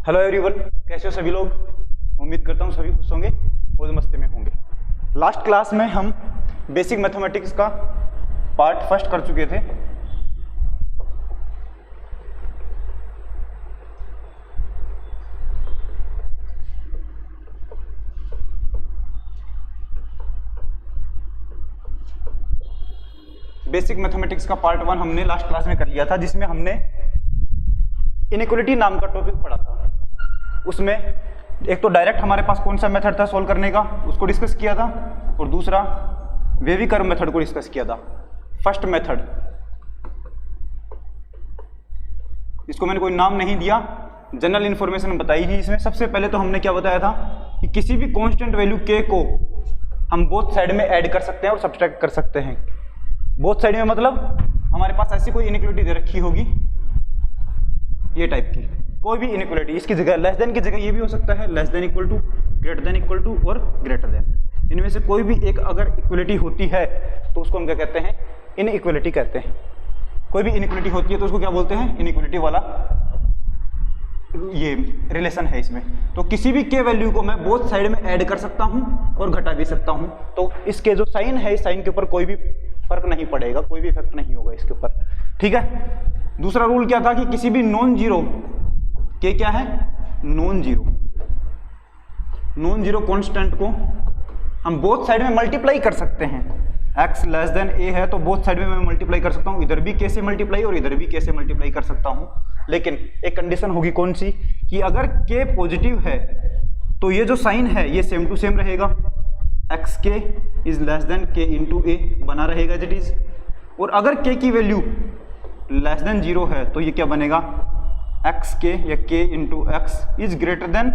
Hello everyone, कैसे हो सभी लोग। उम्मीद करता हूँ सभी खुश होंगे, मौज मस्ती में होंगे। लास्ट क्लास में हम बेसिक मैथमेटिक्स का पार्ट फर्स्ट कर चुके थे। बेसिक मैथमेटिक्स का पार्ट 1 हमने लास्ट क्लास में कर लिया था, जिसमें हमने इनइक्वालिटी नाम का टॉपिक पढ़ा था। उसमें एक तो डायरेक्ट हमारे पास कौन सा मेथड था सॉल्व करने का, उसको डिस्कस किया था, और दूसरा वेवी कर्व मेथड को डिस्कस किया था। फर्स्ट मेथड, इसको मैंने कोई नाम नहीं दिया, जनरल इंफॉर्मेशन बताई थी। इसमें सबसे पहले तो हमने क्या बताया था कि किसी भी कांस्टेंट वैल्यू k को हम बोथ साइड में ऐड कर सकते हैं और सब्ट्रैक्ट कर सकते हैं। बोथ साइड में मतलब हमारे पास ऐसी कोई इनइक्वालिटी दे रखी होगी, ये टाइप की कोई भी इनइक्वालिटी, इसकी जगह लेस देन की जगह ये भी हो सकता है, less than equal to, greater than equal to और ग्रेटर देन। इनमें से कोई भी एक अगर इक्वलिटी होती है तो उसको हम क्या कहते हैं, इनइक्वालिटी कहते हैं। कोई भी इनइक्वालिटी होती है तो उसको क्या बोलते हैं, इनइक्वालिटी वाला ये रिलेशन है इसमें। तो किसी भी के वैल्यू को मैं बोथ साइड में ऐड कर सकता हूं और घटा भी सकता हूं, तो इसके जो साइन है, इस साइन के ऊपर कोई भी फर्क नहीं पड़ेगा, कोई भी इफेक्ट नहीं होगा इसके ऊपर, ठीक है। दूसरा रूल क्या था कि किसी भी नॉन जीरो के, क्या है नॉन जीरो कांस्टेंट को हम बोथ साइड में मल्टीप्लाई कर सकते हैं। x लेस देन a है तो बोथ साइड में मैं मल्टीप्लाई कर सकता हूं, इधर भी k से मल्टीप्लाई और इधर भी k से मल्टीप्लाई कर सकता हूं। लेकिन एक कंडीशन होगी, कौन सी, कि अगर k पॉजिटिव है तो ये जो साइन है ये सेम टू सेम रहेगा, xk is less than k into a बना रहेगा एज इट इज। और अगर k की वैल्यू लेस देन 0 है तो ये क्या बनेगा, xk या k into x is greater than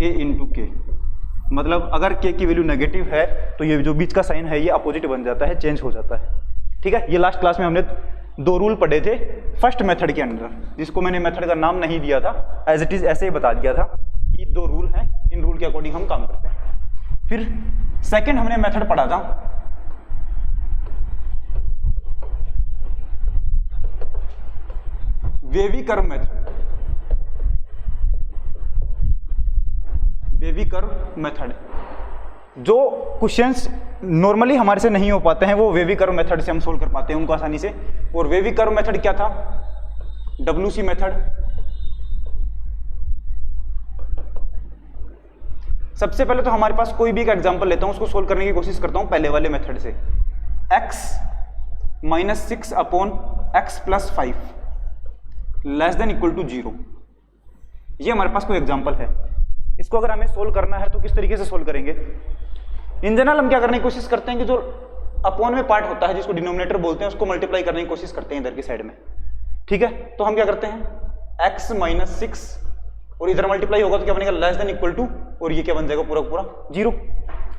a into k। मतलब अगर k की वैल्यू नेगेटिव है तो ये जो बीच का साइन है ये अपोजिट बन जाता है, चेंज हो जाता है, ठीक है। ये लास्ट क्लास में हमने दो रूल पढ़े थे फर्स्ट मेथड के अंदर, जिसको मैंने मेथड का नाम नहीं दिया था, एज इट इज ऐसे ही बता दिया था। ये दो रूल हैं, इन रूल के अकॉर्डिंग हम काम करते हैं। फिर सेकेंड हमने मेथड पढ़ा था wavy curve method. Wavy curve method, जो क्वेश्चंस नॉर्मली हमारे से नहीं हो पाते हैं वो वेवी कर्व मेथड से हम सोल्व कर पाते हैं उनको आसानी से। और वेवी कर्व मेथड क्या था, WC मेथड। सबसे पहले तो हमारे पास कोई भी एक एग्जांपल लेता हूं, उसको सोल्व करने की कोशिश करता हूं पहले वाले मेथड से। x minus 6 upon x plus 5 less than equal to 0, ये हमारे पास कोई एग्जांपल है। इसको अगर हमें सोल्व करना है तो किस तरीके से सोल्व करेंगे। इन जनरल हम क्या करने की कोशिश करते हैं कि जो अपॉन में पार्ट होता है जिसको डिनोमिनेटर बोलते हैं उसको मल्टीप्लाई करने की कोशिश करते हैं इधर की साइड में, ठीक है। तो हम क्या करते हैं, x माइनस 6 और इधर मल्टीप्लाई होगा तो क्या बनेगा, लेस देन इक्वल टू, और ये क्या बन जाएगा पूरा पूरा 0।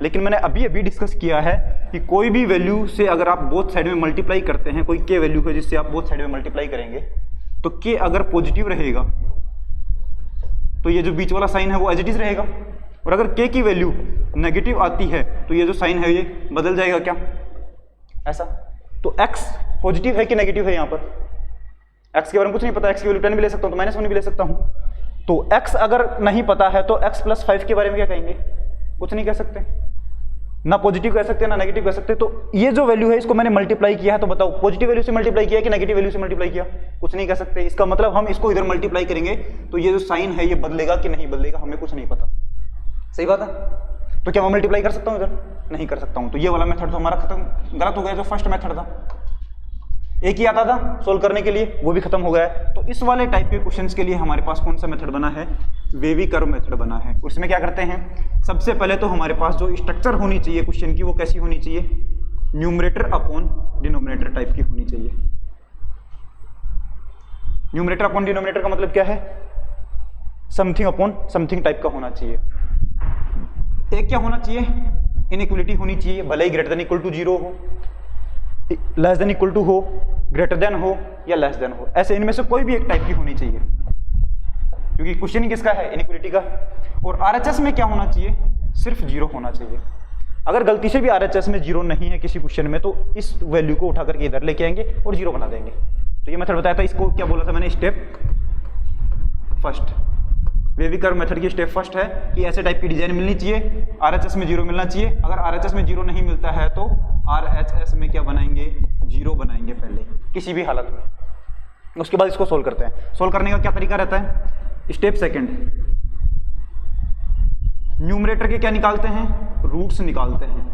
लेकिन मैंने अभी डिस्कस किया है कि कोई भी वैल्यू से अगर आप बोथ साइड में मल्टीप्लाई करते हैं, कोई के वैल्यू है जिससे आप बोथ साइड में मल्टीप्लाई करेंगे, तो के अगर पॉजिटिव रहेगा तो ये जो बीच वाला साइन है वो एज इट इज रहेगा, और अगर के की वैल्यू नेगेटिव आती है तो ये जो साइन है ये बदल जाएगा, क्या ऐसा। तो x पॉजिटिव है कि नेगेटिव है, यहाँ पर x के बारे में कुछ नहीं पता, x की वैल्यू 10 भी ले सकता हूँ तो -1 भी ले सकता हूँ। तो x अगर नहीं पता है तो x प्लस 5 के बारे में क्या कहेंगे, कुछ नहीं कह सकते, ना पॉजिटिव कह सकते ना नेगेटिव कह सकते। तो ये जो वैल्यू है इसको मैंने मल्टीप्लाई किया है, तो बताओ पॉजिटिव वैल्यू से मल्टीप्लाई किया कि नेगेटिव वैल्यू से मल्टीप्लाई किया, कुछ नहीं कह सकते। इसका मतलब हम इसको इधर मल्टीप्लाई करेंगे तो ये जो साइन है ये बदलेगा कि नहीं बदलेगा, हमें कुछ नहीं पता, सही बात है। तो क्या मैं मल्टीप्लाई कर सकता हूँ इधर, नहीं कर सकता हूँ। तो ये वाला मेथड तो हमारा खत्म, गलत हो गया। जो फर्स्ट मेथड था एक ही आता था सोल्व करने के लिए, वो भी खत्म हो गया है। तो इस वाले टाइप के क्वेश्चंस के लिए हमारे पास कौन सा मेथड बना है, वेवी कर्व मेथड बना है। उसमें क्या करते हैं, सबसे पहले तो हमारे पास जो स्ट्रक्चर होनी चाहिए क्वेश्चन की वो कैसी होनी चाहिए, न्यूमरेटर अपॉन डिनोमिनेटर टाइप की होनी चाहिए। न्यूमरेटर अपॉन डिनोमिनेटर का मतलब क्या है, समथिंग अपॉन समथिंग टाइप का होना चाहिए। एक क्या होना चाहिए, इनइक्वालिटी होनी चाहिए, भले ही ग्रेटर देन इक्वल टू 0 हो, लेस देन इक्वल टू हो, ग्रेटर देन हो या लेस देन हो, ऐसे इनमें से कोई भी एक टाइप की होनी चाहिए, क्योंकि क्वेश्चन ही किसका है, इनइक्वालिटी का। और RHS में क्या होना चाहिए, सिर्फ 0 होना चाहिए। अगर गलती से भी RHS में 0 नहीं है किसी क्वेश्चन में तो इस वैल्यू को उठा करके इधर लेके आएंगे और 0 बना देंगे। तो ये मेथड बताया था, इसको क्या बोला था मैंने, step first. Wavy curve method की स्टेप फर्स्ट है कि ऐसे टाइप की डिजाइन मिलनी चाहिए, आरएचएस में 0 मिलना चाहिए। अगर आरएचएस में 0 नहीं मिलता है तो आरएचएस में क्या बनाएंगे, 0 बनाएंगे पहले किसी भी हालत में। उसके बाद इसको सोल्व करते हैं। सोल्व करने का क्या तरीका रहता है, स्टेप सेकंड, न्यूमरेटर के क्या निकालते हैं, रूट्स निकालते हैं।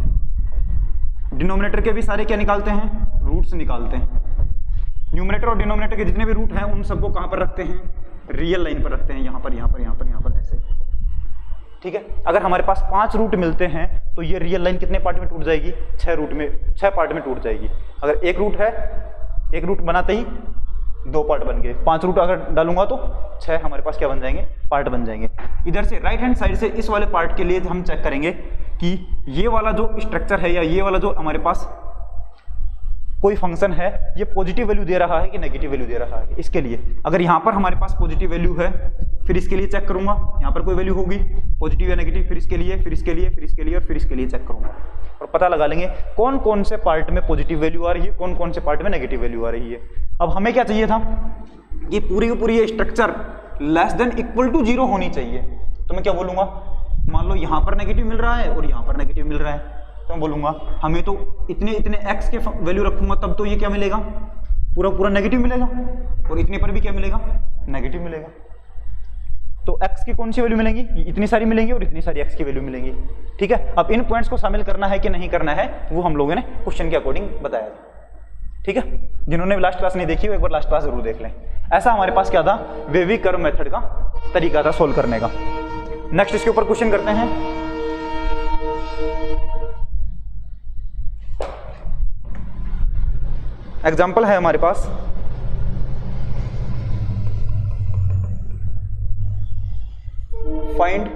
डिनोमिनेटर के भी सारे क्या निकालते हैं, रूट्स निकालते हैं। न्यूमरेटर और डिनोमिनेटर के जितने भी रूट हैं उन सबको कहां पर रखते हैं, रियल लाइन पर रखते हैं, यहां पर, यहां पर, यहां पर, यहां पर, ऐसे। ठीक है, अगर हमारे पास 5 रूट मिलते हैं तो ये रियल लाइन कितने पार्ट में टूट जाएगी, 6 पार्ट में टूट जाएगी। अगर एक रूट है, एक रूट बनाते ही 2 पार्ट बन गए, 5 रूट अगर डालूंगा तो 6 हमारे पास क्या बन जाएंगे, पार्ट बन जाएंगे। इधर से राइट हैंड साइड से इस वाले पार्ट के लिए हम चेक करेंगे कि ये वाला जो स्ट्रक्चर है या ये वाला जो हमारे पास कोई फंक्शन है ये पॉजिटिव वैल्यू दे रहा है कि नेगेटिव वैल्यू दे रहा है। इसके लिए अगर यहाँ पर हमारे पास पॉजिटिव वैल्यू है, फिर इसके लिए चेक करूंगा, यहाँ पर कोई वैल्यू होगी पॉजिटिव या नेगेटिव, फिर इसके लिए, फिर इसके लिए, फिर इसके लिए और फिर इसके लिए चेक करूंगा और पता लगा लेंगे कौन कौन से पार्ट में पॉजिटिव वैल्यू आ रही है, कौन कौन से पार्ट में नेगेटिव वैल्यू आ रही है। अब हमें क्या चाहिए था, ये पूरी की पूरी structure less than equal to 0 होनी चाहिए। तो मैं क्या बोलूंगा, मान लो यहाँ पर नेगेटिव मिल रहा है और यहाँ पर नेगेटिव मिल रहा है, तो मैं बोलूंगा हमें तो इतने इतने x के वैल्यू रखूंगा तब तो ये क्या मिलेगा, पूरा पूरा नेगेटिव मिलेगा, और इतने पर भी क्या मिलेगा, नेगेटिव मिलेगा। तो x की कौन सी वैल्यू मिलेंगी, इतनी सारी मिलेंगी और इतनी सारी x की वैल्यू मिलेंगी। ठीक है, अब इन पॉइंट्स को शामिल करना है कि नहीं करना है वो हम लोगों ने क्वेश्चन के अकॉर्डिंग बताया था। ठीक है, जिन्होंने लास्ट क्लास नहीं देखी वो एक बार लास्ट क्लास जरूर देख लें। ऐसा हमारे पास क्या था, वेवी कर्व मेथड का तरीका था सोल्व करने का। नेक्स्ट इसके ऊपर क्वेश्चन करते हैं। एग्जाम्पल है हमारे पास, find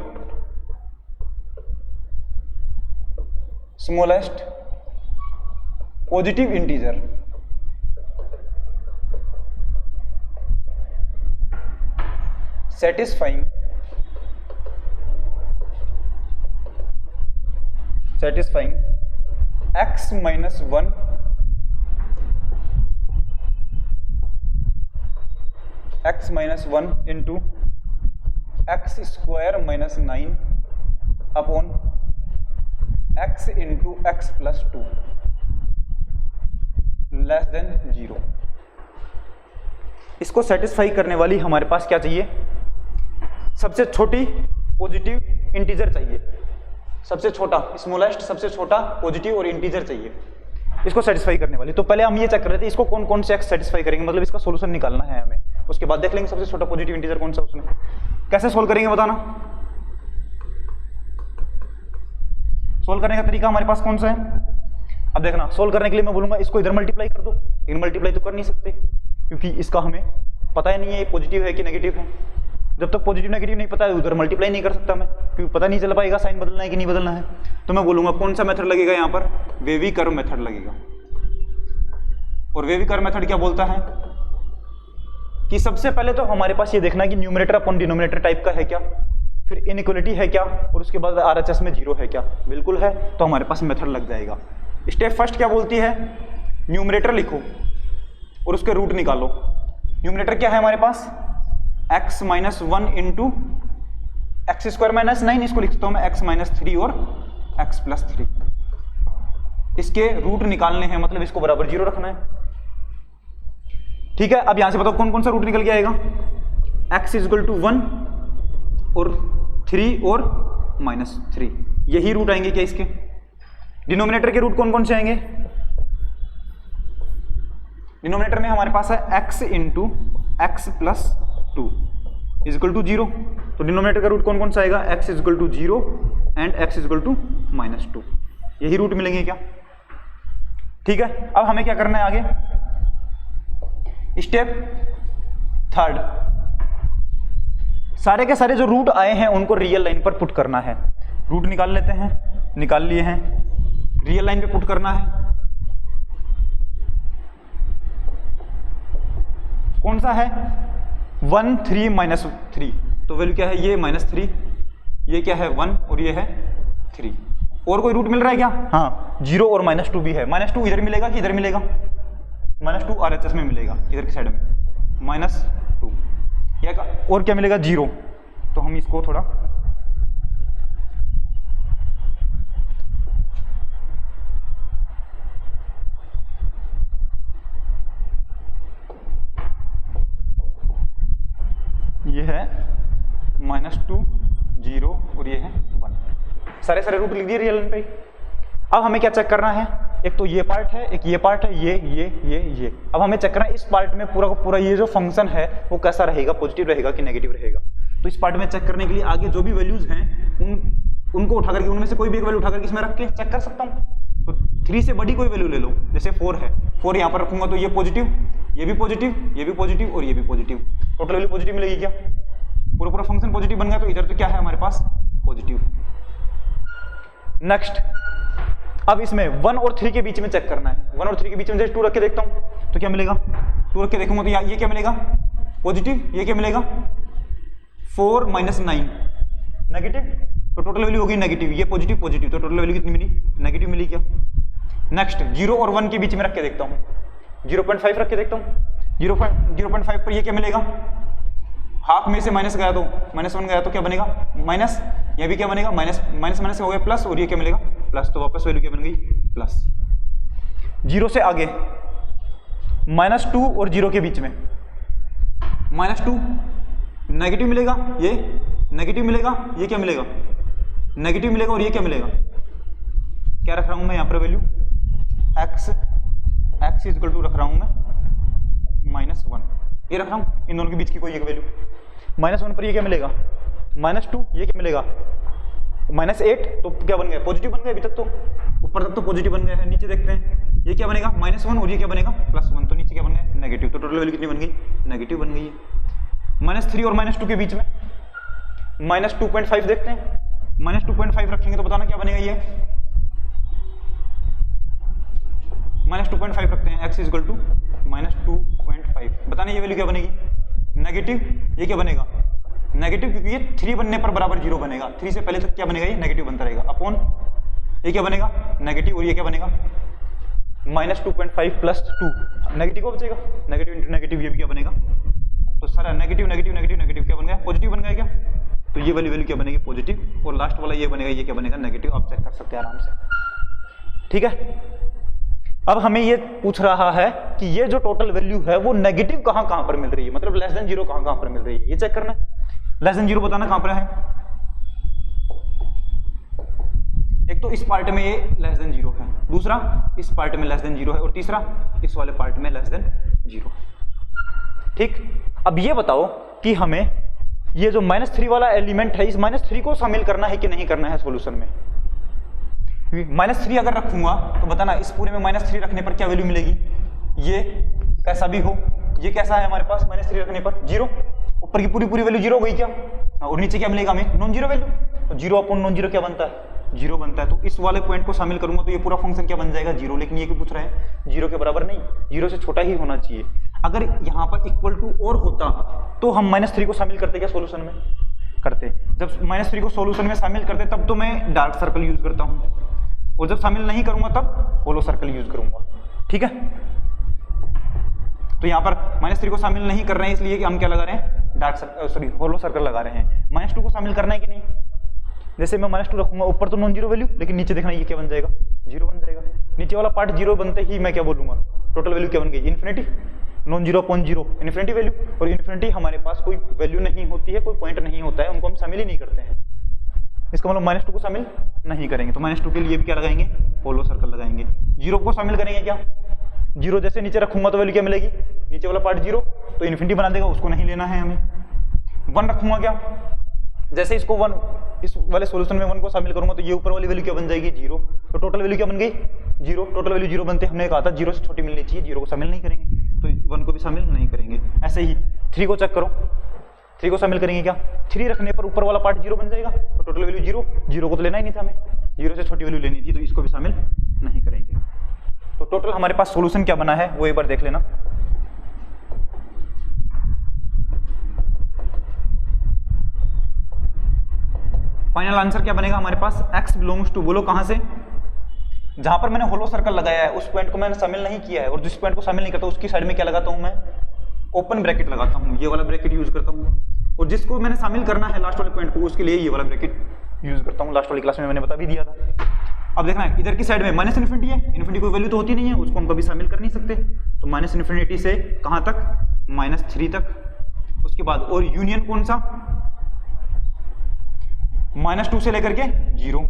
smallest positive integer satisfying x minus 1 into x square minus 9 upon x into x plus 2 less than 0। इसको सेटिस्फाई करने वाली हमारे पास क्या चाहिए, सबसे छोटी पॉजिटिव इंटीजर चाहिए, सबसे छोटा स्मॉलेस्ट, सबसे छोटा पॉजिटिव और इंटीजर चाहिए इसको सेटिस्फाई करने वाली। तो पहले हम ये चेक कर रहे थे इसको कौन कौन से एक्स सेटिस्फाई करेंगे, मतलब इसका सॉल्यूशन निकालना है हमें, उसके बाद देख लेंगे सबसे छोटा पॉजिटिव इंटीजर कौन सा उसमें। कैसे सोल्व करेंगे बताना, सोल्व करने का तरीका हमारे पास कौन सा है। अब देखना, सोल्व करने के लिए मैं बोलूंगा इसको इधर मल्टीप्लाई कर दो, लेकिन मल्टीप्लाई तो कर नहीं सकते क्योंकि इसका हमें पता ही नहीं है ये पॉजिटिव है कि नेगेटिव है। जब तक पॉजिटिव नेगेटिव नहीं पता है उधर मल्टीप्लाई नहीं कर सकता मैं, क्योंकि पता नहीं चल पाएगा साइन बदलना है कि नहीं बदलना है। तो मैं बोलूंगा कौन सा मेथड लगेगा यहाँ पर, वेवी कर्व मेथड लगेगा। और वेवी कर्व मेथड क्या बोलता है कि सबसे पहले तो हमारे पास ये देखना है कि न्यूमरेटर अपॉन डिनोमिनेटर टाइप का है क्या, फिर इनइक्वालिटी है क्या, और उसके बाद आरएचएस में 0 है क्या, बिल्कुल है तो हमारे पास मेथड लग जाएगा। स्टेप फर्स्ट क्या बोलती है, न्यूमरेटर लिखो और उसके रूट निकालो। न्यूमरेटर क्या है हमारे पास, x minus 1 into x square minus 9, इसको लिखता हूं मैं x माइनस 3 और x प्लस 3। इसके रूट निकालने हैं, मतलब इसको बराबर 0 रखना है। ठीक है, अब यहां से बताओ कौन कौन सा रूट निकल के आएगा, x इजल टू 1 और 3 और -3, यही रूट आएंगे क्या इसके। डिनोमिनेटर के रूट कौन कौन से आएंगे, डिनोमिनेटर में हमारे पास है x into x plus 2 equal to 0, तो डिनोमिनेटर का रूट कौन कौन सा आएगा, x equal to 0 and x equal to -2, यही रूट मिलेंगे क्या। ठीक है, अब हमें क्या करना है आगे, स्टेप थर्ड, सारे के सारे जो रूट आए हैं उनको रियल लाइन पर पुट करना है। रूट निकाल लेते हैं, निकाल लिए हैं, रियल लाइन पे पुट करना है। कौन सा है, 1 3 -3, तो वैल्यू क्या है, ये -3, ये क्या है 1 और ये है 3। और कोई रूट मिल रहा है क्या, हाँ 0 और -2 भी है। -2 इधर मिलेगा कि इधर मिलेगा, -2 आरएचएस में मिलेगा, इधर की साइड में -2, या और क्या मिलेगा 0, तो हम इसको थोड़ा ये है -2 0 और ये है 1। सारे रूट लिख दिए रियल पे। अब हमें क्या चेक करना है, एक तो ये पार्ट है, एक ये पार्ट है, ये। अब हमें चेक करना है इस पार्ट में पूरा का पूरा ये जो फंक्शन है वो कैसा रहेगा, पॉजिटिव रहेगा कि नेगेटिव रहेगा। तो इस पार्ट में चेक करने के लिए आगे जो भी वैल्यूज हैं उनको उठा करके, उनमें से कोई भी एक वैल्यू उठा करके इसमें रख के चेक कर सकता हूँ। तो 3 से बड़ी कोई वैल्यू ले लो, जैसे 4 है, 4 यहाँ पर रखूंगा तो ये पॉजिटिव, ये भी पॉजिटिव, ये भी पॉजिटिव और ये भी पॉजिटिव, टोटल वैल्यू पॉजिटिव मिलेगी क्या? पूरा फंक्शन पॉजिटिव बन गया, तो इधर तो क्या है हमारे पास पॉजिटिव। नेक्स्ट, अब इसमें 1 और 3 के बीच में चेक करना है। 1 और 3 के बीच में जैसे 2 रख के देखता हूं तो क्या मिलेगा, 2 रख के देखूंगा तो ये क्या मिलेगा पॉजिटिव, ये क्या मिलेगा 4 - 9 नेगेटिव, तो टोटल वैल्यू होगी नेगेटिव, ये पॉजिटिव पॉजिटिव, तो टोटल वैल्यू कितनी मिली, नेगेटिव मिली क्या? नेक्स्ट 0 और 1 के बीच में रख के देखता हूँ, 0.5 रख के देखता हूँ, 0.5 पर ये क्या मिलेगा, हाफ में से माइनस गया तो -1 गया तो क्या बनेगा माइनस, ये भी क्या बनेगा माइनस हो गया प्लस, और ये क्या मिलेगा प्लस, तो वापस वैल्यू क्या बन गई प्लस। 0 से आगे -2 और 0 के बीच में -2 नेगेटिव मिलेगा, ये नेगेटिव मिलेगा, ये क्या मिलेगा नेगेटिव मिलेगा, और ये क्या मिलेगा, क्या रख रहा हूं मैं यहाँ पर वैल्यू x इक्वल टू रख रहा हूं मैं -1, ये रख रहा हूं इन दोनों के बीच की कोई एक वैल्यू। -1 पर ये क्या मिलेगा -2, ये क्या मिलेगा -8, तो क्या बन गया पॉजिटिव बन गया, अभी तक तो ऊपर तक तो पॉजिटिव बन गया है, नीचे देखते हैं ये क्या बनेगा -1 और ये क्या बनेगा +1, तो नीचे क्या बन गया नेगेटिव, तो टोटल वैल्यू कितनी बन गई नेगेटिव बन गई है। -3 और -2 के बीच में -2.5 देखते हैं, -2.5 रखेंगे तो बताना क्या बनेगा, ये -2.5 रखते हैं, x इक्वल टू -2.5, बताना ये वैल्यू क्या बनेगी नेगेटिव, ये क्या बनेगा नेगेटिव, क्योंकि ये 3 बनने पर बराबर 0 बनेगा, 3 से पहले तक क्या बनेगा ये नेगेटिव बनता रहेगा, अपॉन ये क्या बनेगा नेगेटिव, और ये क्या बनेगा -2.5 + 2, नेगेटिव को बचेगा, नेगेटिव इंटू नेगेटिव, ये भी क्या बनेगा, तो सारा नेगेटिव नेगेटिव नेगेटिव नेगेटिव क्या बन गया पॉजिटिव बन गया क्या, तो ये वाली वैल्यू क्या बनेगी पॉजिटिव, और लास्ट वाला ये बनेगा, ये क्या बनेगा नेगेटिव, आप चेक कर सकते हैं आराम से। ठीक है, अब हमें ये पूछ रहा है कि ये जो टोटल वैल्यू है वो नेगेटिव कहां पर मिल रही है, मतलब लेस देन 0 कहां पर मिल रही है, ये चेक करना है। लेस देन 0 बताना कहां पर है, एक तो इस पार्ट में ये लेस देन 0 है, दूसरा इस पार्ट में लेस देन 0 है, और तीसरा इस वाले पार्ट में लेस देन 0। ठीक, अब ये बताओ कि हमें ये जो -3 वाला एलिमेंट है, इस -3 को शामिल करना है कि नहीं करना है सॉल्यूशन में। -3 अगर रखूंगा तो बताना इस पूरे में -3 रखने पर क्या वैल्यू मिलेगी, ये कैसा भी हो, ये कैसा है हमारे पास -3 रखने पर 0, ऊपर की पूरी वैल्यू 0 हो गई क्या, और नीचे क्या मिलेगा हमें नॉन जीरो वैल्यू, तो 0 अपॉन नॉन जीरो क्या बनता है 0 बनता है, तो इस वाले पॉइंट को शामिल करूंगा तो ये पूरा फंक्शन क्या बन जाएगा 0, लेकिन ये क्यों पूछ रहे हैं 0 के बराबर नहीं, 0 से छोटा ही होना चाहिए। अगर यहाँ पर इक्वल टू और होता तो हम -3 को शामिल करते क्या सोल्यूशन में, करते, जब -3 को सोल्यूशन में शामिल करते तब तो मैं डार्क सर्कल यूज करता हूँ, और जब शामिल नहीं करूंगा तब होलो सर्कल यूज करूंगा। ठीक है, तो यहाँ पर -3 को शामिल नहीं कर रहे हैं इसलिए कि हम क्या लगा रहे हैं डार्क सर्कल, सॉरी होलो सर्कल लगा रहे हैं। -2 को शामिल करना है कि नहीं, जैसे मैं -2 रखूंगा ऊपर तो नॉन जीरो वैल्यू, लेकिन नीचे देखना ये क्या बन जाएगा 0 बन जाएगा, नीचे वाला पार्ट 0 बनते ही मैं क्या बोलूंगा टोटल वैल्यू क्या बन गई infinity, non zero upon 0 infinity value, और इन्फिनिटी हमारे पास कोई वैल्यू नहीं होती है, कोई पॉइंट नहीं होता है, उनको हम शामिल ही नहीं करते हैं, इसका मतलब -2 को शामिल नहीं करेंगे, तो -2 के लिए भी क्या लगाएंगे होलो सर्कल लगाएंगे। 0 को शामिल करेंगे क्या, 0 जैसे नीचे रखूंगा तो वैल्यू क्या मिलेगी, नीचे वाला पार्ट 0 तो इन्फिनिटी बना देगा, उसको नहीं लेना है हमें। 1 रखूंगा क्या, जैसे इसको 1 इस वाले सॉल्यूशन में 1 को शामिल करूंगा तो ये ऊपर वाली वैल्यू क्या बन जाएगी 0, तो टोटल वैल्यू क्या बन गई 0, टोटल वैल्यू 0 बनते हमने कहा था 0 से छोटी मिलनी चाहिए, 0 को शामिल नहीं करेंगे तो 1 को भी शामिल नहीं करेंगे। ऐसे ही 3 को चेक करो, 3 को शामिल करेंगे क्या, 3 रखने पर ऊपर वाला पार्ट 0 बन जाएगा, तो टोटल वैल्यू 0 को तो लेना ही नहीं था हमें, 0 से छोटी वैल्यू लेनी थी, तो इसको भी शामिल नहीं करेंगे। तो टोटल हमारे पास सॉल्यूशन क्या बना है वो एक बार देख लेना। फाइनल आंसर क्या बनेगा हमारे पास, x बिलोंग्स टू, बोलो कहां से, जहां पर मैंने होलो सर्कल लगाया है उस पॉइंट को मैंने शामिल नहीं किया है, और जिस पॉइंट को शामिल नहीं करता उसकी साइड में क्या लगाता हूं मैं ओपन ब्रैकेट लगाता हूं, ये वाला ब्रैकेट यूज करता हूं, और जिसको मैंने शामिल करना है लास्ट वाले पॉइंट को, उसके लिए ये वाला ब्रैकेट यूज करता हूँ। लास्ट वाली क्लास में मैंने बता भी दिया था। अब देखना है इधर की साइड में माइनस इन्फिनिटी है, इन्फिनिटी कोई वैल्यू तो होती नहीं है, उसको हम कभी शामिल कर नहीं सकते। तो माइनस इन्फिनिटी से कहाँ तक, -3 तक। उसके बाद और यूनियन कौन सा, -2 से लेकर के 0,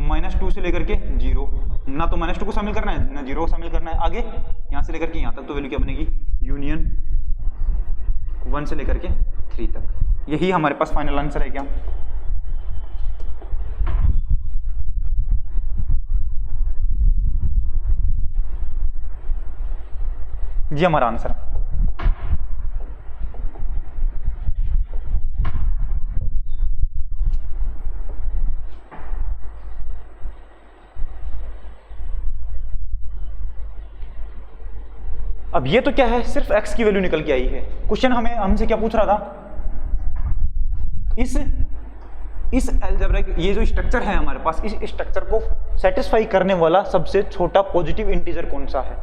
-2 से लेकर के 0, ना तो -2 को शामिल करना है ना 0 को शामिल करना है। आगे यहाँ से लेकर के यहाँ तक तो वैल्यू क्या बनेगी, यूनियन 1 से लेकर के 3 तक। यही हमारे पास फाइनल आंसर है क्या। ये हमारा आंसर है। अब ये तो क्या है, सिर्फ x की वैल्यू निकल के आई है। क्वेश्चन हमसे क्या पूछ रहा था, इस अलजेब्रिक ये जो स्ट्रक्चर है हमारे पास, इस स्ट्रक्चर को सेटिस्फाई करने वाला सबसे छोटा पॉजिटिव इंटीजर कौन सा है,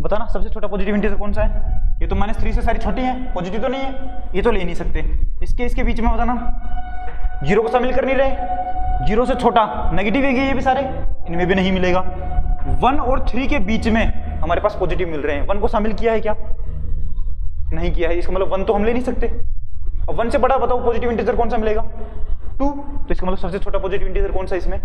बताना। सबसे छोटा पॉजिटिव इंटीजर कौन सा है। ये तो -3 से सारी छोटी है, पॉजिटिव तो नहीं है, ये तो ले नहीं सकते। इसके बीच में बताना, 0 को शामिल कर नहीं रहे, 0 से छोटा नेगेटिव है ये भी सारे, इनमें भी नहीं मिलेगा। 1 और 3 के बीच में हमारे पास पॉजिटिव मिल रहे हैं। 1 को शामिल किया है क्या, नहीं किया है, इसका मतलब 1 तो हम ले नहीं सकते। अब 1 से बड़ा बताओ पॉजिटिव इंटीजर कौन सा मिलेगा, 2। तो इसका मतलब सबसे छोटा पॉजिटिव इंटीजर कौन सा इसमें,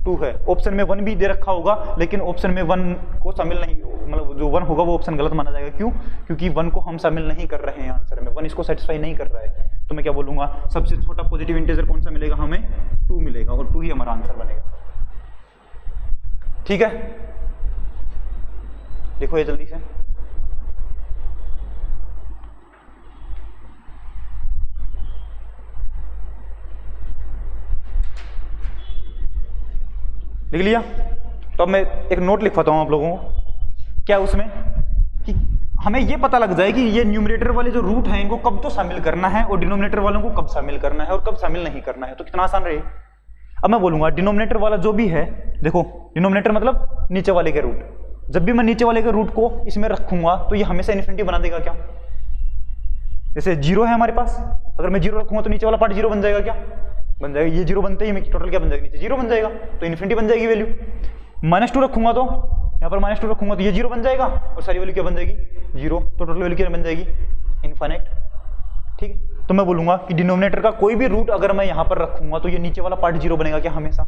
2 है। ऑप्शन में 1 भी दे रखा होगा, लेकिन ऑप्शन में 1 को शामिल नहीं, मतलब जो 1 होगा वो ऑप्शन गलत माना जाएगा। क्यों, क्योंकि 1 को हम शामिल नहीं कर रहे हैं आंसर में, 1 इसको सेटिस्फाई नहीं कर रहा है। तो मैं क्या बोलूंगा, सबसे छोटा पॉजिटिव इंटीजर कौन सा मिलेगा, हमें 2 मिलेगा, और 2 ही हमारा आंसर बनेगा। ठीक है, देखो ये जल्दी से, लिख लिया। तो अब मैं एक नोट लिखवाता हूं आप लोगों को, क्या उसमें कि हमें ये पता लग जाए कि ये न्यूमरेटर वाले जो रूट हैं इनको कब तो शामिल करना है और डिनोमिनेटर वालों को कब शामिल करना है और कब शामिल नहीं करना है। तो कितना आसान रहे। अब मैं बोलूंगा डिनोमिनेटर वाला जो भी है, देखो डिनोमिनेटर मतलब नीचे वाले के रूट, जब भी मैं नीचे वाले के रूट को इसमें रखूंगा तो ये हमेशा इन्फिनिटी बना देगा क्या। जैसे 0 है हमारे पास, अगर मैं 0 रखूंगा तो नीचे वाला पार्ट 0 बन जाएगा क्या, बन जाएगा। ये 0 बनते ही टोटल क्या बन जाएगा, नीचे 0 बन जाएगा, तो इन्फिनिटी बन जाएगी वैल्यू। -2 रखूंगा तो यहाँ पर -2 रखूंगा तो ये 0 बन जाएगा और सारी वैल्यू क्या बन जाएगी, 0, तो टोटल वैल्यू क्या बन जाएगी, इनफाइनाइट। ठीक है, तो मैं बोलूंगा कि डिनोमिनेटर का कोई भी रूट अगर मैं यहाँ पर रखूंगा तो ये नीचे वाला पार्ट 0 बनेगा क्या हमेशा,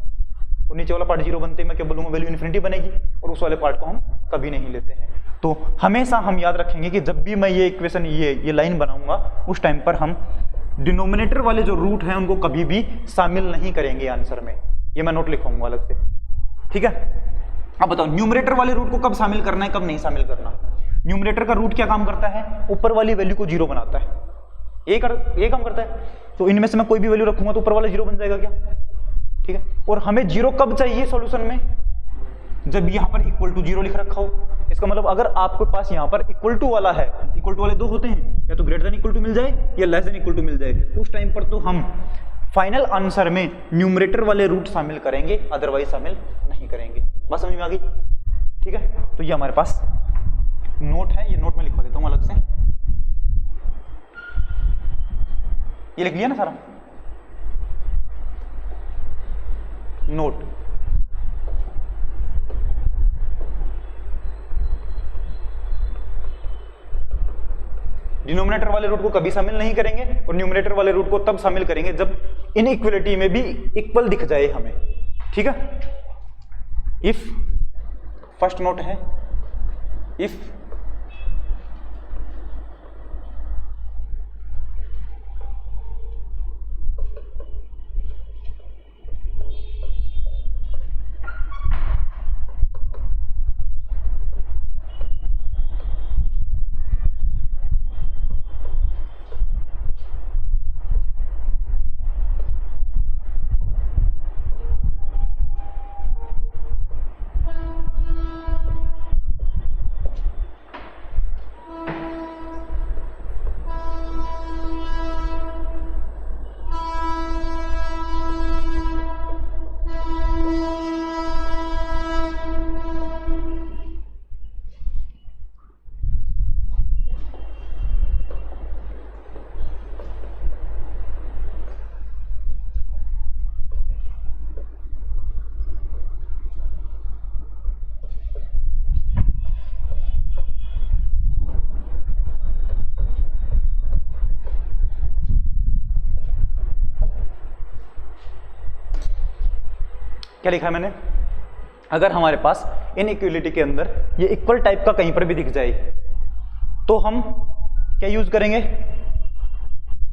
और नीचे वाला पार्ट 0 बनते ही मैं क्या बोलूंगा, वैल्यू इन्फिनिटी बनेगी, और उस वाले पार्ट को हम कभी नहीं लेते हैं। तो हमेशा हम याद रखेंगे कि जब भी मैं ये इक्वेशन ये लाइन बनाऊंगा उस टाइम पर हम डिनोमिनेटर वाले जो रूट हैं उनको कभी भी शामिल नहीं करेंगे आंसर में। ये मैं नोट लिखूंगा अलग से। ठीक है, अब बताओ न्यूमरेटर वाले रूट को कब शामिल करना है, कब नहीं शामिल करना। न्यूमरेटर का रूट क्या काम करता है, ऊपर वाली वैल्यू को 0 बनाता है, ये काम करता है। तो इनमें से मैं कोई भी वैल्यू रखूंगा तो ऊपर वाला 0 बन जाएगा क्या। ठीक है, और हमें 0 कब चाहिए सॉल्यूशन में, जब यहां पर =0 लिख रखा हो। इसका मतलब अगर आपके पास यहाँ पर =, वाला है, = वाले 2 होते हैं, या तो > मिल जाए या <= मिल जाए, उस टाइम पर तो हम फाइनल आंसर में न्यूमरेटर वाले रूट शामिल करेंगे, अदरवाइज शामिल नहीं करेंगे। बस समझ में आ गई। ठीक है, तो ये हमारे पास नोट है, ये नोट में लिखवा देता हूं अलग से। ये लिख लिया ना सारा नोट। डिनोमिनेटर वाले रूट को कभी शामिल नहीं करेंगे और न्यूमरेटर वाले रूट को तब शामिल करेंगे जब इनइक्वलिटी में भी इक्वल दिख जाए हमें। ठीक है, इफ फर्स्ट नोट है, इफ क्या लिखा है मैंने, अगर हमारे पास इनइक्वालिटी के अंदर ये इक्वल टाइप का कहीं पर भी दिख जाए तो हम क्या यूज करेंगे,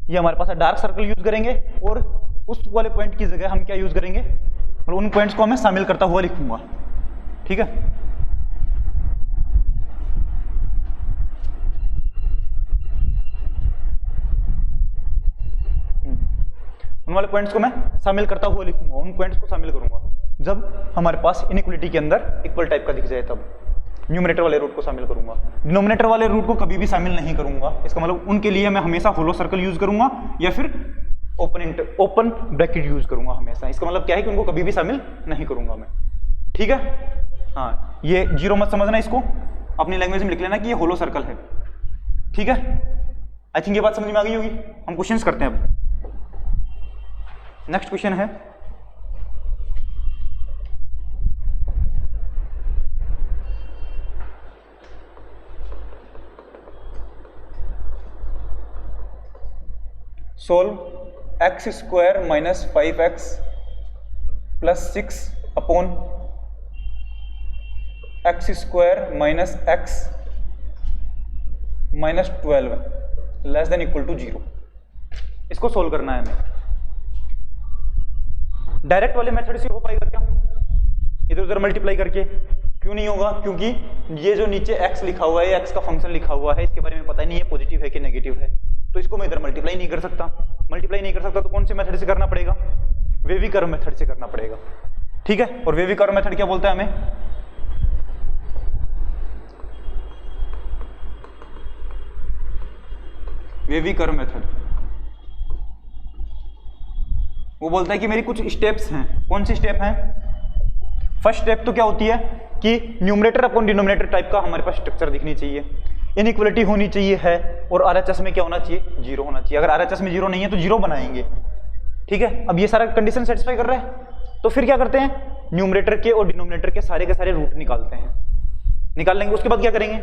ये हमारे पास डार्क सर्कल यूज करेंगे और उस वाले पॉइंट की जगह हम क्या यूज करेंगे, मतलब उन पॉइंट्स को मैं शामिल करता हुआ लिखूंगा। ठीक है, उन वाले पॉइंट्स को मैं शामिल करता हुआ लिखूंगा, उन पॉइंट्स को शामिल करूंगा जब हमारे पास इनइक्वालिटी के अंदर इक्वल टाइप का दिख जाए, तब न्यूमरेटर वाले रूट को शामिल करूंगा। डिनोमिनेटर वाले रूट को कभी भी शामिल नहीं करूंगा, इसका मतलब उनके लिए मैं हमेशा होलो सर्कल यूज करूंगा या फिर ओपन ब्रैकेट यूज करूंगा हमेशा। इसका मतलब क्या है कि उनको कभी भी शामिल नहीं करूंगा मैं। ठीक है, हाँ, ये जीरो मत समझना, इसको अपनी लैंग्वेज में लिख लेना कि ये होलो सर्कल है। ठीक है, आई थिंक ये बात समझ में आ गई होगी। हम क्वेश्चंस करते हैं अब। नेक्स्ट क्वेश्चन है solve x square minus 5x plus 6 upon x square minus x minus 12 less than equal to 0। इसको सोल्व करना है हमें। डायरेक्ट वाले मेथड से हो पाएगा क्या, इधर उधर मल्टीप्लाई करके? क्यों नहीं होगा, क्योंकि ये जो नीचे x लिखा हुआ है, x का फंक्शन लिखा हुआ है, इसके बारे में पता ही नहीं है पॉजिटिव है कि नेगेटिव है, तो इसको मैं इधर मल्टीप्लाई नहीं कर सकता। मल्टीप्लाई नहीं कर सकता तो कौन से मेथड से करना पड़ेगा, वेवी कर्व मेथड से करना पड़ेगा। ठीक है, और वेवी कर्व मेथड क्या बोलता है हमें, वेवी कर्व मेथड वो बोलता है कि मेरी कुछ स्टेप्स हैं। कौन सी स्टेप हैं? फर्स्ट स्टेप तो क्या होती है कि न्यूमरेटर अपॉन डिनोमिनेटर टाइप का हमारे पास स्ट्रक्चर दिखनी चाहिए, इनइक्वालिटी होनी चाहिए है, और आरएचएस में क्या होना चाहिए, 0 होना चाहिए। अगर आरएचएस में 0 नहीं है तो 0 बनाएंगे। ठीक है, अब ये सारा कंडीशन सेटिस्फाई कर रहा है तो फिर क्या करते हैं, न्यूमरेटर के और डिनोमिनेटर के सारे रूट निकालते हैं। निकाल लेंगे, उसके बाद क्या करेंगे,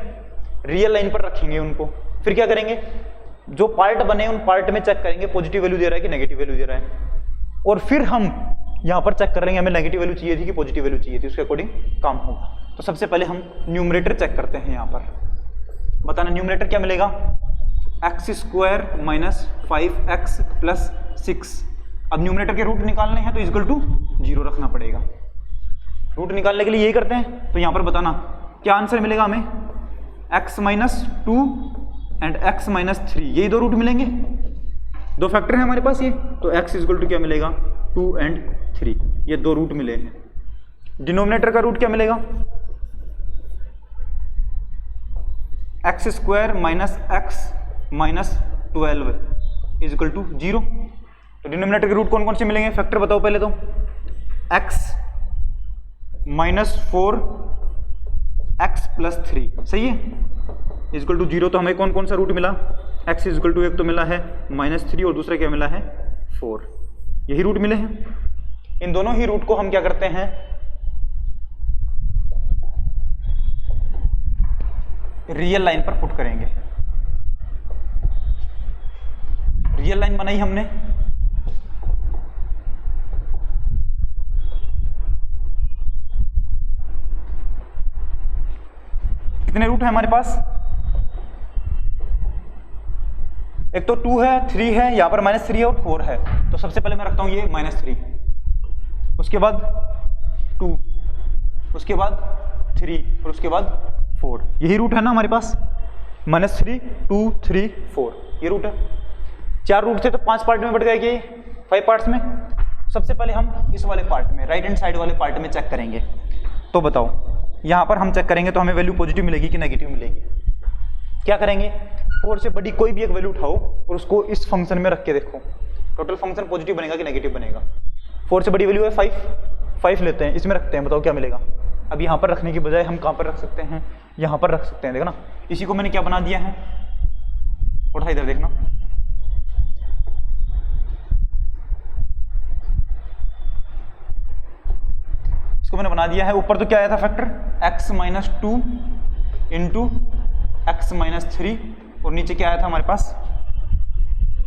रियल लाइन पर रखेंगे उनको। फिर क्या करेंगे, जो पार्ट बने उन पार्ट में चेक करेंगे पॉजिटिव वैल्यू दे रहा है कि नेगेटिव वैल्यू दे रहा है, और फिर हम यहां पर चेक कर लेंगे हमें नेगेटिव वैल्यू चाहिए थी कि पॉजिटिव वैल्यू चाहिए थी, उसके अकॉर्डिंग काम होगा। तो सबसे पहले हम न्यूमरेटर चेक करते हैं। यहां पर बताना न्यूमरेटर क्या मिलेगा, x square minus 5x plus 6। अब न्यूमरेटर के रूट निकालने हैं तो इक्वल टू 0 रखना पड़ेगा। रूट निकालने के लिए यही करते हैं। तो यहां पर बताना क्या आंसर मिलेगा हमें, x minus 2 and x minus 3, यही दो रूट मिलेंगे, दो फैक्टर है हमारे पास ये, तो x इक्वल टू क्या मिलेगा, 2 एंड 3, ये दो रूट मिले हैं। डिनोमिनेटर का रूट क्या मिलेगा, x square minus x minus 12 is equal to 0। तो डिनोमिनेटर के रूट कौन कौन से मिलेंगे, फैक्टर बताओ पहले तो, x माइनस 4 x प्लस 3, सही है, इज इक्वल टू 0। तो हमें कौन कौन सा रूट मिला, x इज इक्वल टू एक तो मिला है -3 और दूसरा क्या मिला है 4, यही रूट मिले हैं। इन दोनों ही रूट को हम क्या करते हैं, रियल लाइन पर पुट करेंगे। रियल लाइन बनाई हमने, कितने रूट है हमारे पास, एक तो 2 है, 3 है, यहां पर -3 है और 4 है। तो सबसे पहले मैं रखता हूं ये -3, उसके बाद 2, उसके बाद 3 और उसके बाद 4, यही रूट है ना हमारे पास, -3 2 3 4, ये रूट है। 4 रूट थे तो 5 पार्ट में बढ़ गए कि 5 पार्ट्स में। सबसे पहले हम इस वाले पार्ट में, राइट हैंड साइड वाले पार्ट में चेक करेंगे। तो बताओ यहां पर हम चेक करेंगे तो हमें वैल्यू पॉजिटिव मिलेगी कि नेगेटिव मिलेगी। क्या करेंगे, 4 से बड़ी कोई भी एक वैल्यू उठाओ और उसको इस फंक्शन में रख के देखो, टोटल फंक्शन पॉजिटिव बनेगा कि नेगेटिव बनेगा। 4 से बड़ी वैल्यू है 5 लेते हैं, इसमें रखते हैं, बताओ क्या मिलेगा। अब यहाँ पर रखने की बजाय हम कहाँ पर रख सकते हैं, यहाँ पर रख सकते हैं, देखना। इसी को मैंने क्या बना दिया है, उठा इधर देखना, इसको मैंने बना दिया है। ऊपर तो क्या आया था factor, x minus 2 into x minus 3, और नीचे क्या आया था हमारे पास,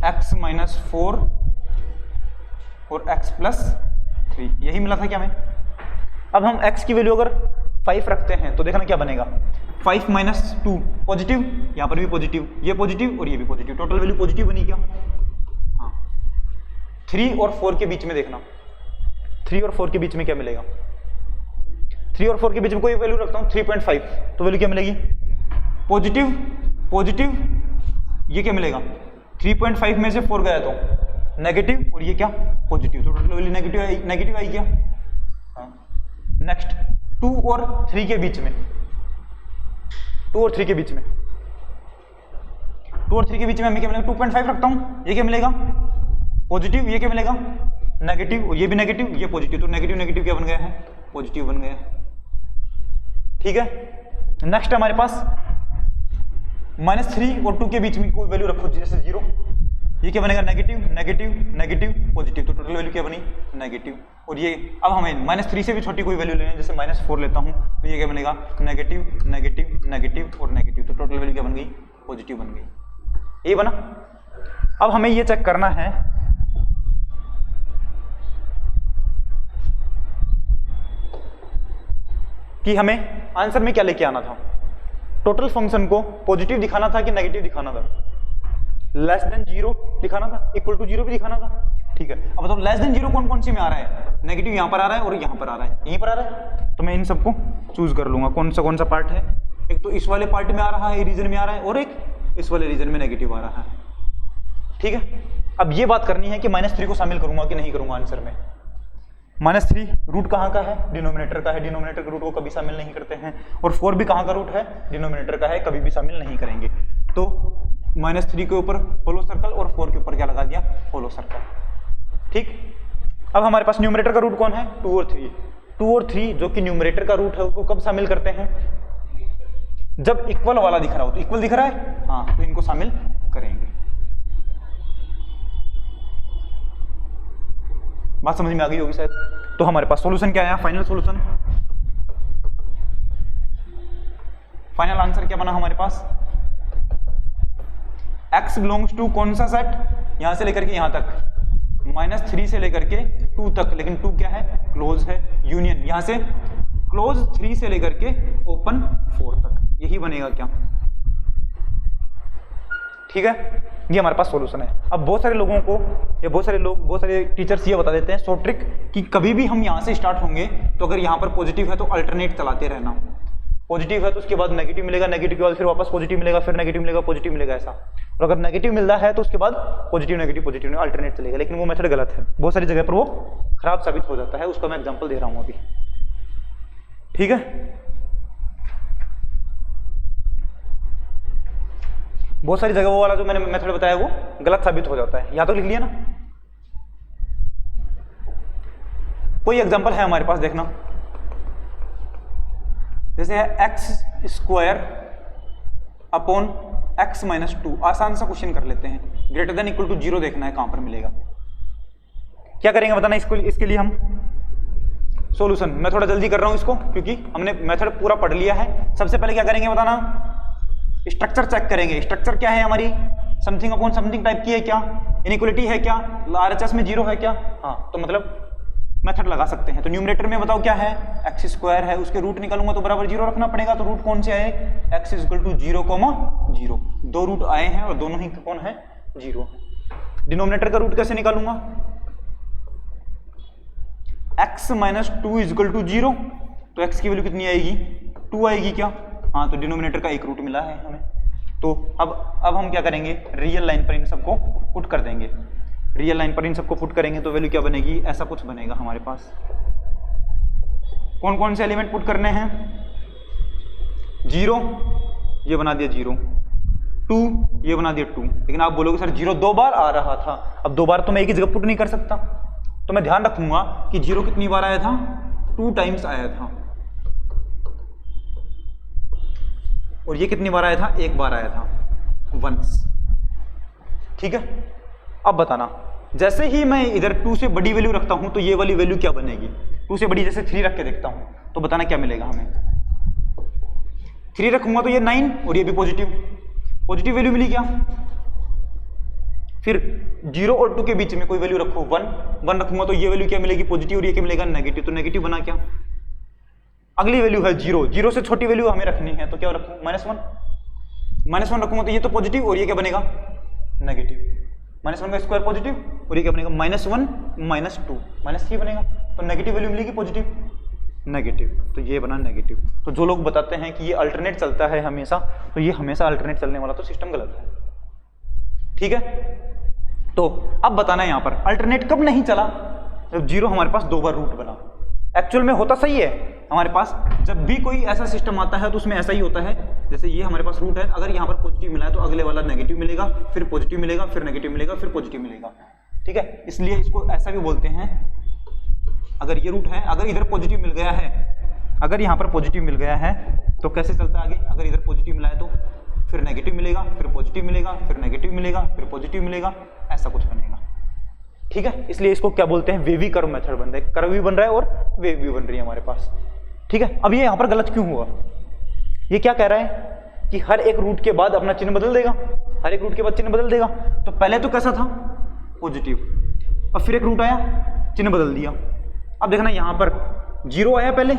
x माइनस 4 और x प्लस 3, यही मिला था क्या हमें। अब हम x की वैल्यू अगर 5 रखते हैं तो देखना क्या बनेगा, 5 माइनस 2 पॉजिटिव, यहाँ पर भी पॉजिटिव, ये पॉजिटिव और ये भी पॉजिटिव, टोटल वैल्यू पॉजिटिव बनी क्या? हाँ। 3 और 4 के बीच में देखना, 3 और 4 के बीच में क्या मिलेगा? 3 और 4 के बीच में कोई वैल्यू रखता हूँ 3.5, तो वैल्यू क्या मिलेगी? पॉजिटिव पॉजिटिव, ये क्या मिलेगा? 3.5 में से 4 गया तो नेगेटिव, और ये क्या? पॉजिटिव, तो टोटल वैल्यू नेगेटिव आई क्या? हाँ। नेक्स्ट 2 और 3 के बीच में, 2 और 3 के बीच में, 2 और 3 के बीच में हमें क्या मिलेगा? 2.5 रखता हूँ, ये क्या मिलेगा? पॉजिटिव, ये क्या मिलेगा? नेगेटिव, और ये भी नेगेटिव, ये पॉजिटिव, तो नेगेटिव नेगेटिव क्या बन गया है? पॉजिटिव बन गया है। ठीक है। नेक्स्ट हमारे पास -3 और 2 के बीच में कोई वैल्यू रखो, जैसे 0, ये क्या बनेगा? नेगेटिव नेगेटिव नेगेटिव पॉजिटिव, तो टोटल वैल्यू क्या बनी? नेगेटिव। और ये अब हमें -3 से भी छोटी कोई वैल्यू लेनी है, जैसे -4 लेता हूं तो ये क्या बनेगा? नेगेटिव नेगेटिव नेगेटिव और नेगेटिव, तो टोटल वैल्यू क्या बन गई? पॉजिटिव बन गई। ये बना। अब हमें ये चेक करना है कि हमें आंसर में क्या लेके आना था। टोटल फंक्शन को पॉजिटिव दिखाना था कि नेगेटिव दिखाना था? लेस देन 0 दिखाना था, इक्वल टू 0 भी दिखाना था। ठीक है, अब बताओ लेस देन 0 कौन कौन सी में आ रहा है? नेगेटिव यहाँ पर आ रहा है और यहाँ पर आ रहा है, यहीं पर आ रहा है, तो मैं इन सबको चूज कर लूंगा कौन सा पार्ट है। एक तो इस वाले पार्ट में आ रहा है, रीजन में आ रहा है, और एक इस वाले रीजन में नेगेटिव आ रहा है। ठीक है, अब ये बात करनी है कि -3 को शामिल करूंगा कि नहीं करूंगा आंसर में। -3 रूट कहाँ का है? डिनोमिनेटर का है, डिनोमिनेटर के रूट को कभी शामिल नहीं करते हैं। और 4 भी कहाँ का रूट है? डिनोमिनेटर का है, कभी भी शामिल नहीं करेंगे। तो -3 के ऊपर होलो सर्कल और 4 के ऊपर क्या लगा दिया? होलो सर्कल। ठीक, अब हमारे पास न्यूमरेटर का रूट कौन है? 2 और 3। 2 और 3 जो कि न्यूमरेटर का रूट है उसको कब शामिल करते हैं? जब इक्वल वाला दिख रहा हो, तो इक्वल दिख रहा है, हाँ, तो इनको शामिल करेंगे। बात समझ में आ गई होगी शायद। तो हमारे पास सॉल्यूशन क्या आया? फाइनल सॉल्यूशन, फाइनल आंसर क्या बना हमारे पास? x बिलोंग्स टू कौन सा सेट? यहां से लेकर के यहां तक, -3 से लेकर के 2 तक, लेकिन 2 क्या है? क्लोज है, यूनियन, यहां से क्लोज 3 से लेकर के ओपन 4 तक, यही बनेगा क्या? ठीक है, ये हमारे पास सॉल्यूशन है। अब बहुत सारे लोगों को या बहुत सारे टीचर्स ये बता देते हैं शॉर्ट ट्रिक कि कभी भी हम यहाँ से स्टार्ट होंगे तो अगर यहाँ पर पॉजिटिव है तो अल्टरनेट चलाते रहना। पॉजिटिव है तो उसके बाद नेगेटिव मिलेगा, नेगेटिव के बाद फिर वापस पॉजिटिव मिलेगा, फिर नेगेटिव मिलेगा, पॉजिटिव मिलेगा, ऐसा। और अगर नेगेटिव मिलता है तो उसके बाद पॉजिटिव नेगेटिव पॉजिटिव अल्टरनेट चलेगा, लेकिन वो मेथड गलत है, बहुत सारी जगह पर वो खराब साबित हो जाता है। उसका मैं एग्जाम्पल दे रहा हूँ अभी। ठीक है, बहुत सारी जगह वो वाला जो मैंने मेथड बताया वो गलत साबित हो जाता है। यहां तक लिख लिया ना? कोई एग्जांपल है हमारे पास, देखना, जैसे है x² अपॉन x - 2। आसान सा क्वेश्चन कर लेते हैं, ग्रेटर देन इक्वल टू 0 देखना है कहां पर मिलेगा। क्या करेंगे बताना इसके लिए हम सॉल्यूशन। मैं थोड़ा जल्दी कर रहा हूं इसको क्योंकि हमने मेथड पूरा पढ़ लिया है। सबसे पहले क्या करेंगे बताना? स्ट्रक्चर चेक करेंगे। स्ट्रक्चर क्या है हमारी? समथिंग अपॉन समथिंग टाइप की है क्या? इनइक्वलिटी है क्या? RHS में 0 है क्या? हाँ, तो मतलब मेथड लगा सकते हैं। तो न्यूमरेटर में बताओ क्या है? x² है, उसके रूट निकालूंगा तो बराबर 0 रखना पड़ेगा। तो रूट कौन से आए? x = 0, 0। 2 रूट आए हैं और दोनों ही कौन है? 0। डिनोमिनेटर का रूट कैसे निकालूंगा? x - 2 = 0, तो x की वैल्यू कितनी आएगी? 2 आएगी क्या? हाँ, तो डिनोमिनेटर का एक रूट मिला है हमें। तो अब हम क्या करेंगे? रियल लाइन पर इन सबको पुट कर देंगे। रियल लाइन पर इन सबको पुट करेंगे तो वैल्यू क्या बनेगी? ऐसा कुछ बनेगा हमारे पास। कौन कौन से एलिमेंट पुट करने हैं? 0 ये बना दिया 0, 2 ये बना दिया 2। लेकिन आप बोलोगे सर 0 2 बार आ रहा था। अब 2 बार तो मैं एक ही जगह पुट नहीं कर सकता, तो मैं ध्यान रखूंगा कि 0 कितनी बार आया था? 2 टाइम्स आया था। और ये कितनी बार आया था? 1 बार आया था, वंस। ठीक है, अब बताना, जैसे ही मैं इधर 2 से बड़ी वैल्यू रखता हूं तो ये वाली वैल्यू क्या बनेगी? 2 से बड़ी जैसे 3 रख के देखता हूं तो बताना क्या मिलेगा हमें। 3 रखूंगा तो ये 9 और ये भी पॉजिटिव वैल्यू मिली क्या? फिर 0 और 2 के बीच में कोई वैल्यू रखो, 1 रखूंगा तो ये वैल्यू क्या मिलेगी? पॉजिटिव, और ये क्या मिलेगा? नेगेटिव। तो नेगेटिव बना क्या? अगली वैल्यू है 0, 0 से छोटी वैल्यू हमें रखनी है, तो क्या रखूं? -1, -1 रखूंगा तो ये तो पॉजिटिव और ये क्या बनेगा? नेगेटिव। -1 का स्क्वायर पॉजिटिव और ये क्या बनेगा? -1 -2 -3 बनेगा, तो नेगेटिव वैल्यू मिलेगी पॉजिटिव, नेगेटिव, तो ये बना नेगेटिव। तो जो लोग बताते हैं कि ये अल्टरनेट चलता है हमेशा, तो ये हमेशा अल्टरनेट चलने वाला तो सिस्टम गलत है, ठीक है। तो अब बताना है यहाँ पर अल्टरनेट कब नहीं चला? जब 0 हमारे पास 2 बार रूट बना। एक्चुअल में होता सही है हमारे पास, जब भी कोई ऐसा सिस्टम आता है तो उसमें ऐसा ही होता है, जैसे ये हमारे पास रूट है, अगर यहाँ पर पॉजिटिव मिला है तो अगले वाला नेगेटिव मिलेगा, फिर पॉजिटिव मिलेगा, फिर नेगेटिव मिलेगा, फिर पॉजिटिव मिलेगा, ठीक है। इसलिए इसको ऐसा भी बोलते हैं, अगर ये रूट है, अगर इधर पॉजिटिव मिल गया है, अगर यहाँ पर पॉजिटिव मिल गया है तो कैसे चलता है आगे? अगर इधर पॉजिटिव मिला है तो फिर नेगेटिव मिलेगा, फिर पॉजिटिव मिलेगा, फिर नेगेटिव मिलेगा, फिर पॉजिटिव मिलेगा, ऐसा कुछ बनेगा, ठीक है। इसलिए इसको क्या बोलते हैं? वेवी कर्व मेथड बन रहा है, कर्व भी बन रहा है और वेव भी बन रही है हमारे पास, ठीक है। अब ये यहाँ पर गलत क्यों हुआ? ये क्या कह रहा है कि हर एक रूट के बाद अपना चिन्ह बदल देगा, हर एक रूट के बाद चिन्ह बदल देगा। तो पहले तो कैसा था? पॉजिटिव, और फिर एक रूट आया, चिन्ह बदल दिया। अब देखना यहाँ पर 0 आया, पहले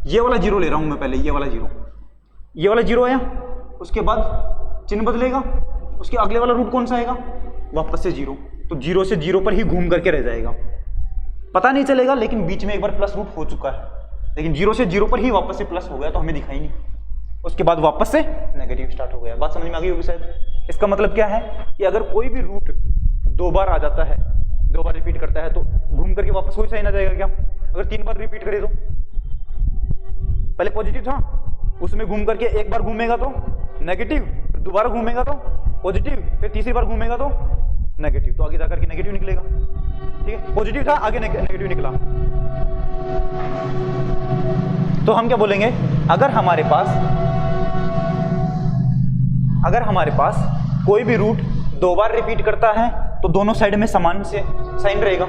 ये वाला 0 ले रहा हूं मैं, पहले ये वाला 0, ये वाला 0 आया, उसके बाद चिन्ह बदलेगा, उसके अगले वाला रूट कौन सा आएगा? वापस से 0, तो 0 से 0 पर ही घूम करके रह जाएगा, पता नहीं चलेगा, लेकिन बीच में एक बार प्लस रूट हो चुका है, लेकिन 0 से 0 पर ही वापस से प्लस हो गया तो हमें दिखाई नहीं, उसके बाद वापस से नेगेटिव स्टार्ट हो गया। बात समझ में आ गई होगी शायद। इसका मतलब क्या है कि अगर कोई भी रूट 2 बार आ जाता है, 2 बार रिपीट करता है, तो घूम करके वापस वही साइन आ जाएगा क्या? अगर 3 बार रिपीट करे तो पहले पॉजिटिव था, उसमें घूम करके एक बार घूमेगा तो नेगेटिव, दोबारा घूमेगा तो पॉजिटिव, फिर तीसरी बार घूमेगा तो नेगेटिव, तो आगे जाकर के नेगेटिव निकलेगा, ठीक है। पॉजिटिव था, आगे नेगेटिव निकला, तो हम क्या बोलेंगे? अगर हमारे पास कोई भी रूट 2 बार रिपीट करता है तो दोनों साइड में समान से साइन रहेगा।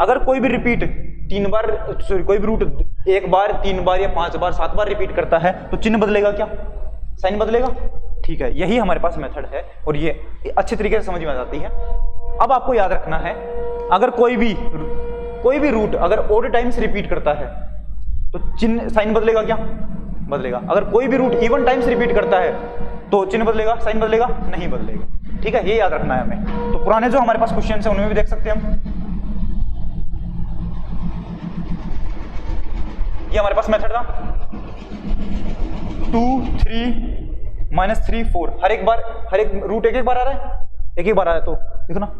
अगर कोई भी रिपीट 3 बार, सॉरी, कोई भी रूट 1 बार, 3 बार या 5 बार, 7 बार रिपीट करता है तो चिन्ह बदलेगा क्या? साइन बदलेगा, ठीक है। यही हमारे पास मेथड है और ये अच्छे तरीके से समझ में आ जाती है। अब आपको याद रखना है, अगर कोई भी रूट अगर ओड टाइम्स रिपीट करता है तो चिन्ह, साइन बदलेगा क्या? बदलेगा। अगर कोई भी रूट इवन टाइम्स रिपीट करता है तो चिन्ह बदलेगा, साइन बदलेगा? नहीं बदलेगा, ठीक है। ये याद रखना है हमें। तो पुराने जो हमारे पास क्वेश्चन है उनमें भी देख सकते हैं हम, ये हमारे पास मेथड था 2 3 -3 4, हर एक रूट एक बार आ रहा है, एक बार आ रहा है, तो देखो ना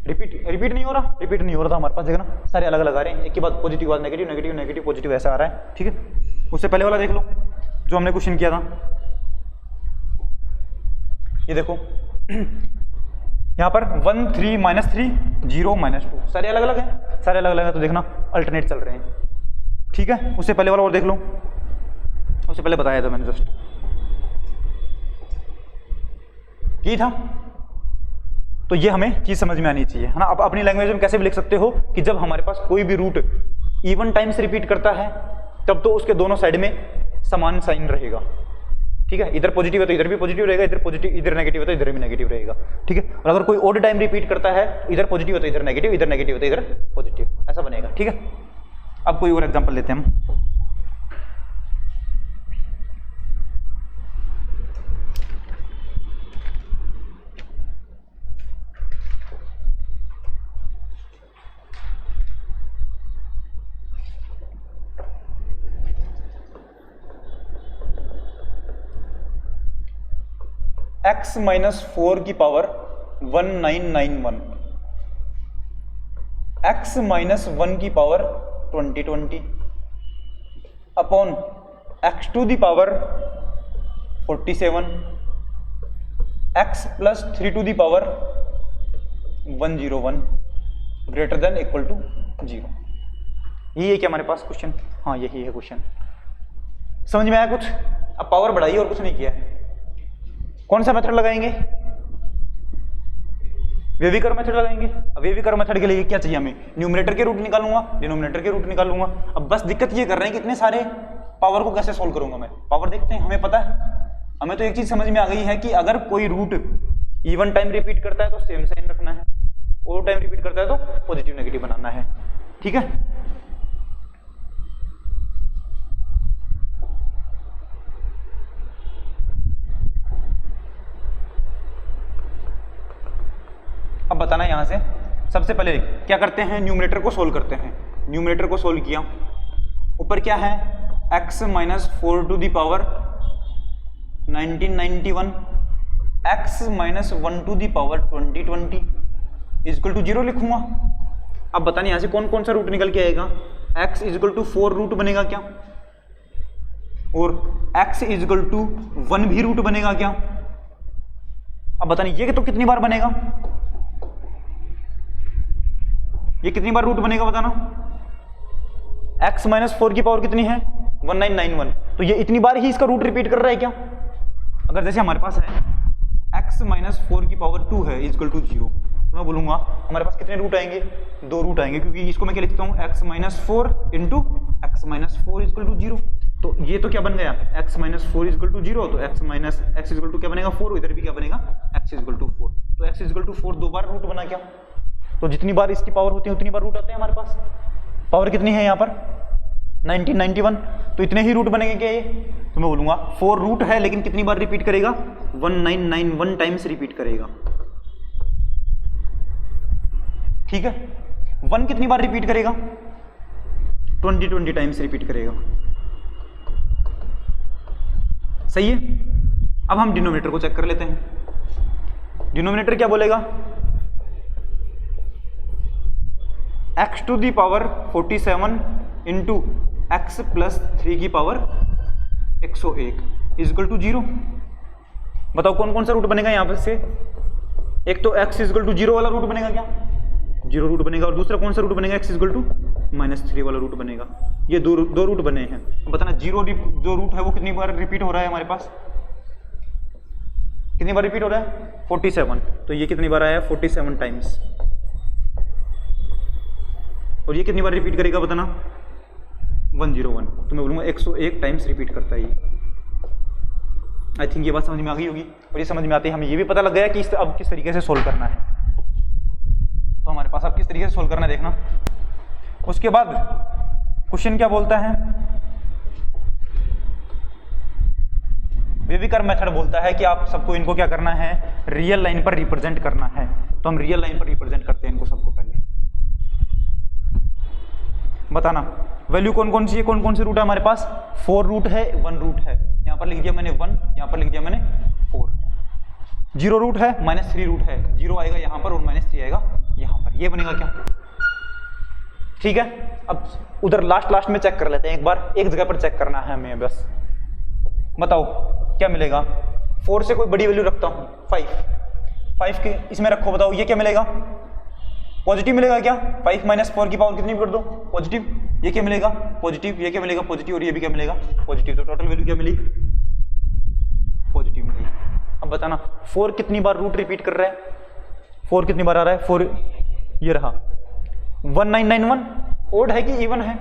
रिपीट नहीं हो रहा था हमारे पास, देखो ना सारे अलग अलग आ रहे हैं, एक के बाद पॉजिटिव, बाद नेगेटिव, नेगेटिव नेगेटिव पॉजिटिव, ऐसा आ रहा है, ठीक है। उससे पहले वाला देख लो जो हमने क्वेश्चन किया था, ये देखो यहाँ पर 1 3 -3 0 -2, सारे अलग अलग हैं, तो देखना अल्टरनेट चल रहे हैं, ठीक है। उससे पहले वाला और देख लो, उससे पहले बताया था मैंने, जस्ट ये था। तो ये हमें चीज समझ में आनी चाहिए, है ना। अब अपनी लैंग्वेज में कैसे भी लिख सकते हो कि जब हमारे पास कोई भी रूट इवन टाइम्स रिपीट करता है तब तो उसके दोनों साइड में समान साइन रहेगा, ठीक है। इधर पॉजिटिव है तो इधर भी पॉजिटिव रहेगा, इधर नेगेटिव है तो इधर भी नेगेटिव रहेगा, ठीक है। और अगर कोई ओड टाइम रिपीट करता है, इधर पॉजिटिव है तो इधर नेगेटिव, इधर नेगेटिव है तो इधर पॉजिटिव, ऐसा बनेगा, ठीक है। अब कोई और एग्जांपल लेते हैं हम। x - 4 की पावर 1991, x - 1 की power 2020 upon x to the power 47, x + 3 to the power 101 greater than equal to 0। यही है क्या हमारे पास क्वेश्चन? हाँ, यही है क्वेश्चन। समझ में आया कुछ? अब पावर बढ़ाई और कुछ नहीं किया है। कौन सा मेथड लगाएंगे? वेवी कर्व मेथड लगाएंगे। अब वेवी कर्व मेथड के लिए क्या चाहिए हमें? न्यूमरेटर के रूट निकालूंगा, डिनोमिनेटर के रूट निकालूंगा। अब बस दिक्कत ये कर रहे हैं कि इतने सारे पावर को कैसे सोल्व करूंगा मैं। पावर देखते हैं, हमें पता है, हमें तो एक चीज समझ में आ गई है कि अगर कोई रूट इवन टाइम रिपीट करता है तो सेम साइन रखना है, ओड टाइम रिपीट करता है तो पॉजिटिव नेगेटिव बनाना है, ठीक है। अब बताना यहाँ से सबसे पहले क्या करते हैं, न्यूमरेटर को सोल्व करते हैं। न्यूमरेटर को सोल्व किया, ऊपर क्या है x minus 4 to the power 1991, x minus 1 to the power 2020 equal to 0 लिखूंगा। अब बताने यहाँ से कौन कौन सा रूट निकल के आएगा, x इजकल टू 4 रूट बनेगा क्या, और x इजकल टू 1 भी रूट बनेगा क्या। अब बताने ये तो कितनी बार बनेगा, ये कितनी बार रूट बनेगा बताना। x माइनस 4 की पावर कितनी है 1991, तो ये इतनी बार ही इसका रूट रिपीट कर रहा है क्या। अगर जैसे हमारे पास है x माइनस 4 की पावर 2 है इजकल टू 0, तो मैं बोलूंगा हमारे पास कितने रूट आएंगे, 2 रूट आएंगे, क्योंकि इसको मैं क्या लिखता हूँ x minus 4 into x minus 4 equal to 0। तो ये तो क्या बन गया x माइनस 4 इजकल टू 0, तो x minus x equal to क्या बनेगा 4, इधर भी क्या बनेगा x इजकल टू 4, तो x इजकल टू 4 2 बार रूट बना क्या। तो जितनी बार इसकी पावर होती है उतनी बार रूट आते हैं हमारे पास। पावर कितनी है यहाँ पर 1991, तो इतने ही रूट बनेंगे क्या ये, तो मैं बोलूंगा 4 रूट है, लेकिन कितनी बार रिपीट करेगा 1991 टाइम्स रिपीट करेगा। ठीक है, 1 कितनी बार रिपीट करेगा 20 टाइम्स रिपीट करेगा। सही है। अब हम डिनोमिनेटर को चेक कर लेते हैं। डिनोमिनेटर क्या बोलेगा, x to the power 47 into x plus 3 की पावर 101 इजकल टू 0। बताओ कौन कौन सा रूट बनेगा यहाँ पर से, एक तो x इजकल टू 0 वाला रूट बनेगा क्या, 0 रूट बनेगा, और दूसरा कौन सा रूट बनेगा x इजकल टू -3 वाला रूट बनेगा। ये दो रूट बने हैं। बताना जो रूट है वो कितनी बार रिपीट हो रहा है हमारे पास, कितनी बार रिपीट हो रहा है 47, तो ये कितनी बार आया 47 टाइम्स, और ये कितनी बार रिपीट करेगा बताना 101, तो मैं बोलूँगा 101 टाइम्स रिपीट करता है ये। आई थिंक ये बात समझ में आ गई होगी, और ये समझ में आते ही हमें ये भी पता लग गया कि अब किस तरीके से सोल्व करना है। तो हमारे पास अब किस तरीके से सोल्व करना है देखना। उसके बाद क्वेश्चन क्या बोलता है, वेविकर मेथड बोलता है कि आप सबको इनको क्या करना है, रियल लाइन पर रिप्रेजेंट करना है। तो हम रियल लाइन पर रिप्रेजेंट करते हैं इनको सबको। पहले बताना वैल्यू कौन कौन सी है, कौन कौन से रूट है हमारे पास, 4 रूट है, 1 रूट है, यहां पर लिख दिया मैंने 1, यहां पर लिख दिया मैंने 4, 0 रूट है, -3 रूट है, 0 आएगा यहां पर और -3 आएगा यहां पर, ये बनेगा क्या। ठीक है, अब उधर लास्ट में चेक कर लेते हैं एक बार, एक जगह पर चेक करना है हमें बस। बताओ क्या मिलेगा, 4 से कोई बड़ी वैल्यू रखता हूं 5 के इसमें रखो, बताओ ये क्या मिलेगा, पॉजिटिव मिलेगा क्या, 5 माइनस 4 की पावर कितनी कर दो पॉजिटिव, ये क्या मिलेगा पॉजिटिव, ये क्या मिलेगा पॉजिटिव, और ये भी क्या मिलेगा पॉजिटिव, तो टोटल वैल्यू क्या मिली पॉजिटिव मिली। अब बताना 4 कितनी बार रूट रिपीट कर रहा है, 4 कितनी बार आ रहा है 4, ये रहा 1991, ओड है कि इवन है,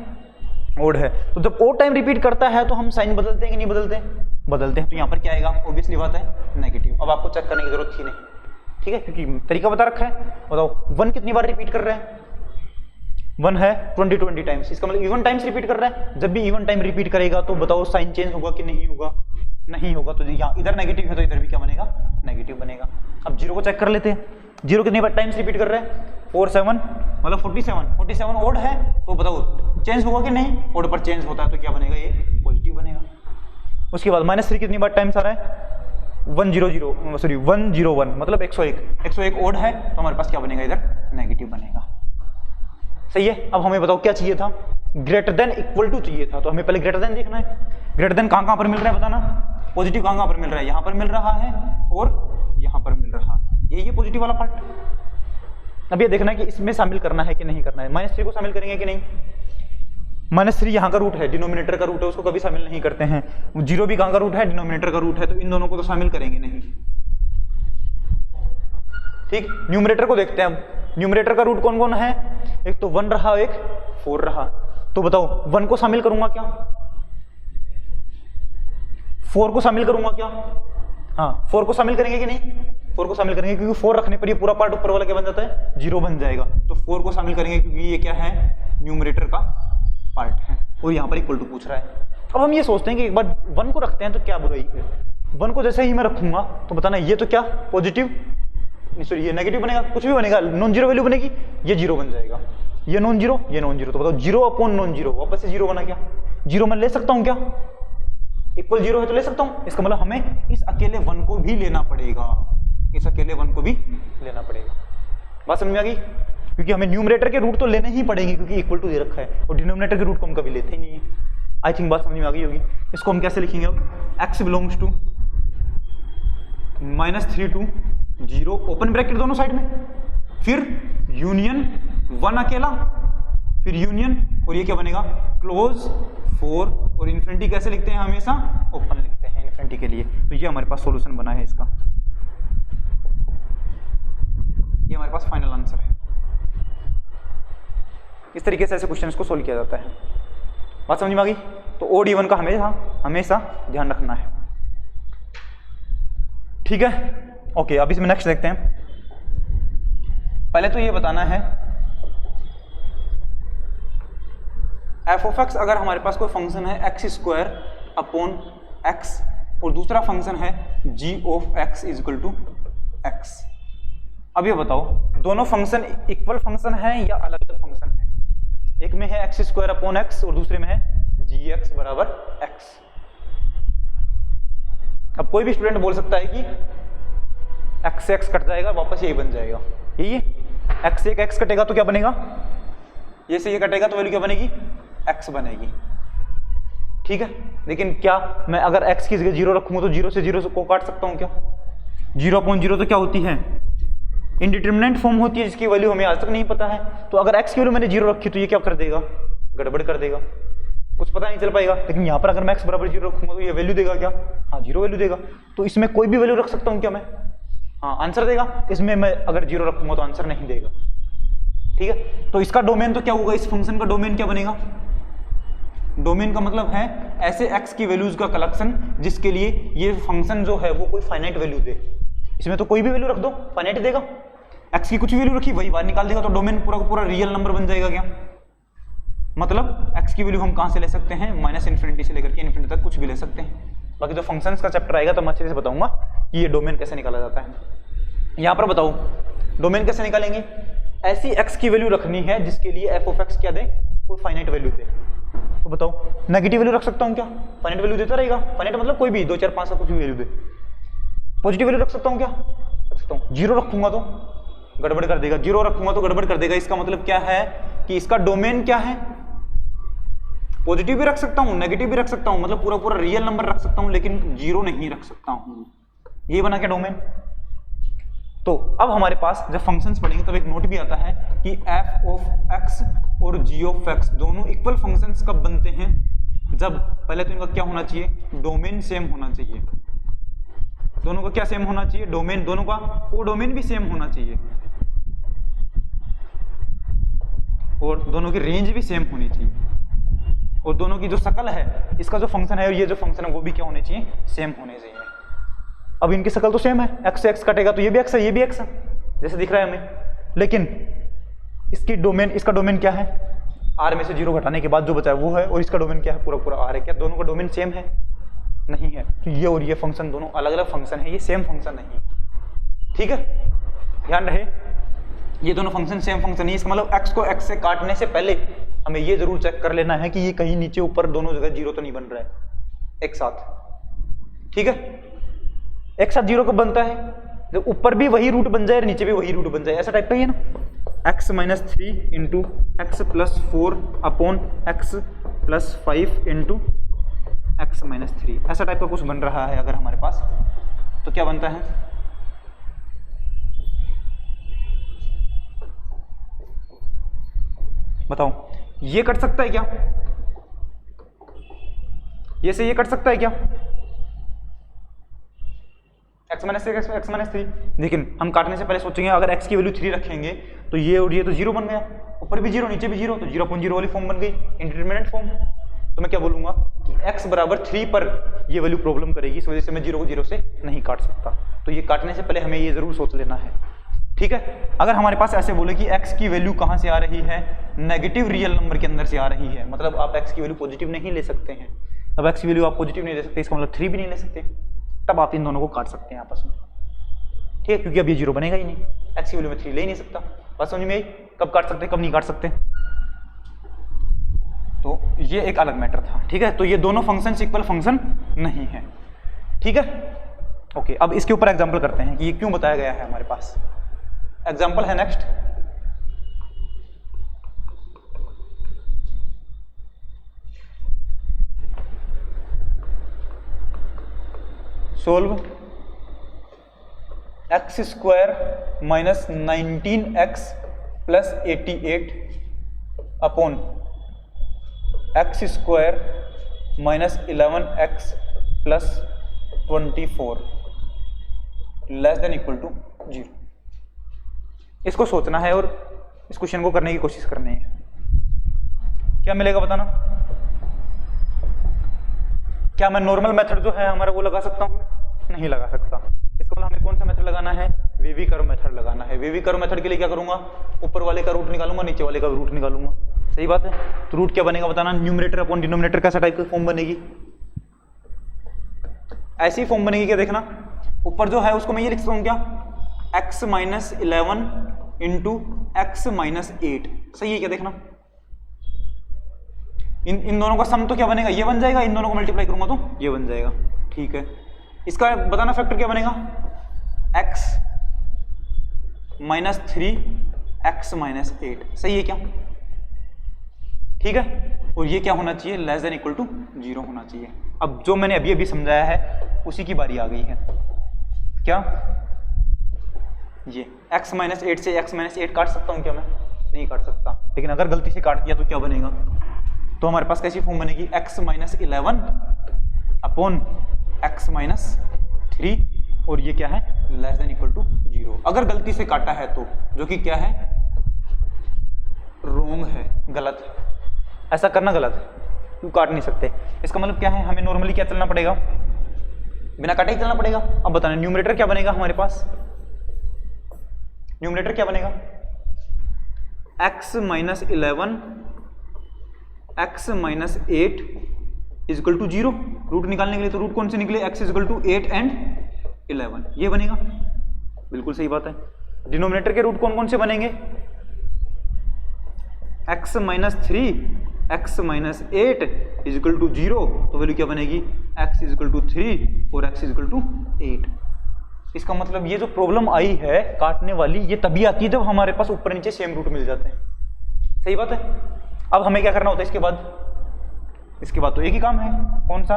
ओड है, तो जब ओड टाइम रिपीट करता है तो हम साइन बदलते हैं कि नहीं बदलते, बदलते हैं, तो यहाँ पर क्या आएगा ऑब्वियसली बात है नेगेटिव। अब आपको चेक करने की जरूरत थी नहीं, ठीक है, क्योंकि तरीका बता रखा है। बताओ 1 कितनी बार रिपीट कर रहा है, 1 है 20 टाइम्स, इसका मतलब इवन टाइम्स रिपीट कर रहा है। जब भी इवन टाइम रिपीट करेगा तो बताओ साइन चेंज होगा कि नहीं होगा, नहीं होगा, तो यहाँ इधर नेगेटिव है तो इधर भी क्या बनेगा नेगेटिव बनेगा। अब 0 को चेक कर लेते हैं, 0 कितनी बार टाइम्स रिपीट कर रहा है 47, मतलब 47 ओड है, तो बताओ चेंज होगा कि नहीं, ओड पर चेंज होता है तो क्या बनेगा ये पॉजिटिव बनेगा। उसके बाद -3 कितनी बार टाइम्स आ रहा है 101, मतलब 101 ओड है, तो हमारे पास क्या बनेगा इधर नेगेटिव बनेगा। सही है। अब हमें बताओ क्या चाहिए था, ग्रेटर देन इक्वल टू चाहिए था, तो हमें पहले ग्रेटर देन देखना है। ग्रेटर देन कहां पर मिल रहा है बताना, पॉजिटिव कहां पर मिल रहा है, यहां पर मिल रहा है और यहां पर मिल रहा है, ये पॉजिटिव वाला पार्ट। अब ये देखना है कि इसमें शामिल करना है कि नहीं करना है, -3 को शामिल करेंगे कि नहीं, -3 यहाँ का रूट है, डिनोमिनेटर का रूट है, उसको कभी शामिल नहीं करते हैं। 0 भी कहाँ का रूट है, डिनोमिनेटर का रूट है, तो इन दोनों को तो शामिल करेंगे नहीं। ठीक, न्यूमरेटर को देखते हैं। अब न्यूमरेटर का रूट कौन कौन है, एक तो 1 रहा, एक 4 रहा, तो बताओ 1 को शामिल करूंगा क्या, 4 को शामिल करूंगा क्या, हाँ 4 को शामिल करेंगे कि नहीं, 4 को शामिल करेंगे, क्योंकि 4 रखने पर ये पूरा पार्ट ऊपर वाला क्या बन जाता है 0 बन जाएगा, तो 4 को शामिल करेंगे क्योंकि ये क्या है न्यूमरेटर का पार्ट है, और यहाँ पर इक्वल टू पूछ रहा है। अब हम ये सोचते हैं कि एक बार 1 को रखते हैं तो क्या बुराई है, 1 को जैसे ही मैं रखूंगा तो बताना ये तो क्या पॉजिटिव, सॉरी ये नेगेटिव बनेगा, कुछ भी बनेगा, नॉन जीरो वैल्यू बनेगी, ये जीरो बन जाएगा, ये नॉन जीरो, ये नॉन जीरो। तो बताओ जीरो अपॉन नॉन जीरो, वापस से जीरो बना क्या? जीरो मैं ले सकता हूं क्या? इक्वल जीरो है तो ले सकता हूं। इसका मतलब हमें इस अकेले वन को भी लेना पड़ेगा, इस अकेले वन को भी लेना पड़ेगा। बात समझ में आ गई? क्योंकि हमें न्यूमरेटर के रूट तो लेने ही पड़ेगे क्योंकि इक्वल टू दे रखा है, और डिनोमिनेटर के रूट को हम कभी लेते ही नहीं है। आई थिंक बात समझ में आ गई होगी। इसको हम कैसे लिखेंगे अब? x belongs to -3 to 0 open bracket दोनों साइड में, फिर यूनियन वन अकेला, फिर यूनियन, और ये क्या बनेगा? क्लोज 4, और इन्फिनिटी कैसे लिखते हैं? हमेशा ओपन लिखते हैं इन्फिनिटी के लिए। तो ये हमारे पास सॉल्यूशन बना है इसका, ये हमारे पास फाइनल आंसर है। इस तरीके से ऐसे क्वेश्चंस को सोल्व किया जाता है। बात समझ में आ गई? तो ओड इवन का हमेशा ध्यान रखना है, ठीक है? ओके, अब इसमें नेक्स्ट देखते हैं। पहले तो ये बताना है एफ ऑफ एक्स, अगर हमारे पास कोई फंक्शन है एक्स स्क्वायर अपॉन एक्स, और दूसरा फंक्शन है G of X is equal to X. अब ये बताओ दोनों फंक्शन इक्वल फंक्शन है या अलग अलग फंक्शन है? एक में है एक्स स्क्वायर अपॉन एक्स और दूसरे में है जी एक्स बराबर एक्स। अब कोई भी स्टूडेंट बोल सकता है कि एक्स से एक्स कट जाएगा, वापस यही बन जाएगा, यही है। एक्स से एक एक्स कटेगा तो क्या बनेगा? ये से ये कटेगा तो वैल्यू क्या बनेगी? एक्स बनेगी, ठीक है। लेकिन क्या मैं अगर एक्स की जगह जीरो रखूंगा तो जीरो से जीरो को काट सकता हूं क्या? जीरो अपॉन जीरो तो क्या होती है? इनडिटरमिनेंट फॉर्म होती है जिसकी वैल्यू हमें आज तक नहीं पता है। तो अगर एक्स की वैल्यू मैंने जीरो रखी तो ये क्या कर देगा? गड़बड़ कर देगा, कुछ पता नहीं चल पाएगा। लेकिन यहाँ पर अगर मैं एक्स बराबर जीरो रखूंगा तो ये वैल्यू देगा क्या? हाँ, जीरो वैल्यू देगा। तो इसमें कोई भी वैल्यू रख सकता हूँ क्या मैं? हाँ, आंसर देगा। इसमें मैं अगर जीरो रखूंगा तो आंसर नहीं देगा, ठीक है। तो इसका डोमेन तो क्या होगा? इस फंक्शन का डोमेन क्या बनेगा? डोमेन का मतलब है ऐसे x की वैल्यूज का कलेक्शन जिसके लिए ये फंक्शन जो है वो कोई फाइनाइट वैल्यू दे। इसमें तो कोई भी वैल्यू रख दो, फाइनाइट देगा। x की कुछ वैल्यू रखी, वही बाहर निकाल देगा, तो डोमेन पूरा का पूरा रियल नंबर बन जाएगा क्या? मतलब x की वैल्यू हम कहां से ले सकते हैं? माइनस इन्फिनिटी से लेकर के इन्फिनिटी तक कुछ भी ले सकते हैं। बाकी जो फंक्शंस का चैप्टर आएगा तो मैं अच्छे से बताऊंगा कि ये डोमेन कैसे निकाला जाता है। यहां पर बताओ डोमेन कैसे निकालेंगे? ऐसी x की वैल्यू रखनी है जिसके लिए f ऑफ x क्या दे? कोई फाइनाइट वैल्यू दे। तो बताओ नेगेटिव वैल्यू रख सकता हूं क्या? फाइनाइट वैल्यू देता रहेगा। फाइनाइट मतलब कोई भी 2 4 5 का कुछ भी वैल्यू दे। पॉजिटिव वैल्यू रख सकता हूं क्या? रख सकता हूं। जीरो रखूंगा तो गड़बड़ कर देगा, जीरो रखूंगा तो गड़बड़ कर देगा। इसका मतलब क्या है कि इसका डोमेन क्या है? पॉजिटिव भी रख सकता हूं, नेगेटिव भी रख सकता हूं, मतलब पूरा पूरा रियल नंबर रख सकता हूं, लेकिन जीरो नहीं रख सकता हूं। ये बना क्या डोमेन? तो अब हमारे पास जब फंक्शंस पढ़ेंगे तब एक नोट भी आता है कि f ऑफ x और g ऑफ x दोनों इक्वल फंक्शंस कब बनते हैं? जब पहले तो इनका क्या होना चाहिए? डोमेन सेम होना चाहिए। दोनों का क्या सेम होना चाहिए? डोमेन, दोनों का कोडोमेन भी सेम होना चाहिए, और दोनों की रेंज भी सेम होनी चाहिए, और दोनों की जो शकल है, इसका जो फंक्शन है और ये जो फंक्शन है वो भी क्या होने चाहिए? सेम होने चाहिए। अब इनकी शकल तो सेम है, x से x कटेगा तो ये भी x है, ये भी x है, जैसे दिख रहा है हमें। लेकिन इसकी डोमेन, इसका डोमेन क्या है? r में से जीरो घटाने के बाद जो बचा है वो है, और इसका डोमेन क्या है? पूरा पूरा r है। क्या दोनों का डोमेन सेम है? नहीं है। तो ये और ये फंक्शन दोनों अलग अलग फंक्शन है, ये सेम फंक्शन नहीं, ठीक है। ध्यान रहे ये दोनों फंक्शन सेम फंक्शन नहीं। इसका मतलब x को x से काटने से पहले हमें ये जरूर चेक कर लेना है कि ये कहीं नीचे ऊपर दोनों जगह जीरो तो नहीं बन रहा है एक साथ, ठीक है। एक साथ जीरो कब बनता है? जब ऊपर भी वही रूट बन जाए और नीचे भी वही रूट बन जाए, ऐसा टाइप का ही है ना। x minus 3 into x plus 4 upon x plus 5 into x minus 3, ऐसा टाइप का कुछ बन रहा है अगर हमारे पास, तो क्या बनता है? बताओ, ये कट सकता है क्या? ये से ये कट सकता है क्या? x minus 6 x minus 3। लेकिन हम काटने से पहले सोचेंगे अगर x की वैल्यू 3 रखेंगे तो ये और ये तो जीरो बन गया, ऊपर भी जीरो नीचे भी जीरो, तो 0.0 वाली फॉर्म बन गई, इंडिटरमिनेट फॉर्म। तो मैं क्या बोलूंगा कि x बराबर 3 पर ये वैल्यू प्रॉब्लम करेगी, इस वजह से मैं जीरो को जीरो से नहीं काट सकता। तो ये काटने से पहले हमें ये जरूर सोच लेना है, ठीक है। अगर हमारे पास ऐसे बोले कि x की वैल्यू कहां से आ रही है? नेगेटिव रियल नंबर के अंदर से आ रही है, मतलब आप x की वैल्यू पॉजिटिव नहीं ले सकते हैं। अब x की वैल्यू आप पॉजिटिव नहीं ले सकते, इसका मतलब 3 भी नहीं ले सकते, तब आप इन दोनों को काट सकते हैं आपस में, ठीक है, क्योंकि अब ये 0 बनेगा ही नहीं, x की वैल्यू में 3 ले ही नहीं सकता। बात समझ में आई? कब काट सकते कब नहीं काट सकते, तो ये एक अलग मैटर था। ठीक है, तो ये दोनों फंक्शन इक्वल फंक्शन नहीं है। ठीक है, ओके। अब इसके ऊपर एग्जांपल करते हैं कि ये क्यों बताया गया है हमारे पास। एग्जांपल है next, solve x square minus 19x plus 88 upon x square minus 11x plus 24 less than equal to 0। इसको सोचना है और इस क्वेश्चन को करने की कोशिश करनी है। क्या मिलेगा बताना? क्या मैं नॉर्मल मेथड जो है हमारा वो लगा सकता हूँ? नहीं लगा सकता। इसको हमें कौन सा मेथड लगाना है? वेवी कर्व मेथड लगाना है। वेवी कर्व मेथड के लिए क्या करूंगा? ऊपर वाले का रूट निकालूंगा, नीचे वाले का रूट निकालूंगा। सही बात है। तो रूट क्या बनेगा बताना? Numerator upon denominator. कैसा टाइप की फॉर्म बनेगी? ऐसी फॉर्म बनेगी क्या? देखना ऊपर जो है उसको मैं ये लिख सकता हूँ क्या? x minus 11 into x minus 8। सही है क्या? देखना इन दोनों का सम तो क्या बनेगा? ये बन जाएगा। इन दोनों को मल्टीप्लाई करूंगा तो ये बन जाएगा। ठीक है, इसका बताना फैक्टर क्या बनेगा? x minus 3 x minus 8। सही है क्या? ठीक है, और ये क्या होना चाहिए? लेस देन इक्वल टू 0 होना चाहिए। अब जो मैंने अभी समझाया है उसी की बारी आ गई है। क्या ये x माइनस 8 से x माइनस 8 काट सकता हूँ क्या मैं? नहीं काट सकता। लेकिन अगर गलती से काट दिया तो क्या बनेगा? तो हमारे पास कैसी फॉर्म बनेगी? x minus 11 upon x minus 3 और ये क्या है? Less than equal to 0। अगर गलती से काटा है तो, जो कि क्या है? रॉन्ग है, गलत है। ऐसा करना गलत है, क्यों काट नहीं सकते। इसका मतलब क्या है? हमें नॉर्मली क्या चलना पड़ेगा? बिना काटे ही चलना पड़ेगा। अब बताना न्यूमरेटर क्या बनेगा हमारे पास? न्यूमरेटर क्या बनेगा? x minus 11 x minus 8 is equal to 0। Root निकालने के लिए तो रूट कौन से निकले? x is equal to 8 and 11, ये बनेगा। बिल्कुल सही बात है। डिनोमिनेटर के रूट कौन कौन से बनेंगे? x minus 3 x minus 8 is equal to 0, तो वैल्यू क्या बनेगी? x इज इक्वल टू 3 और x इज इक्वल टू 8। इसका मतलब ये जो प्रॉब्लम आई है काटने वाली, ये तभी आती है जब हमारे पास ऊपर नीचे सेम रूट मिल जाते हैं। सही बात है। अब हमें क्या करना होता है इसके बाद? इसके बाद तो एक ही काम है। कौन सा?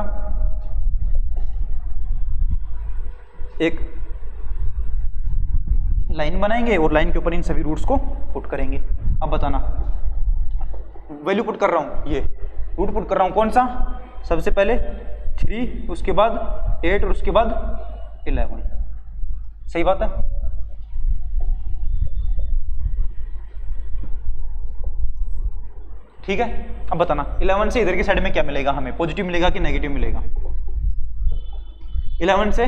एक लाइन बनाएंगे और लाइन के ऊपर इन सभी रूट्स को पुट करेंगे। अब बताना, वैल्यू पुट कर रहा हूं, ये रूट पुट कर रहा हूं। कौन सा? सबसे पहले 3, उसके बाद 8 और उसके बाद 11। सही बात है। ठीक है, अब बताना 11 से इधर की साइड में क्या मिलेगा हमें? पॉजिटिव मिलेगा कि नेगेटिव मिलेगा? 11 से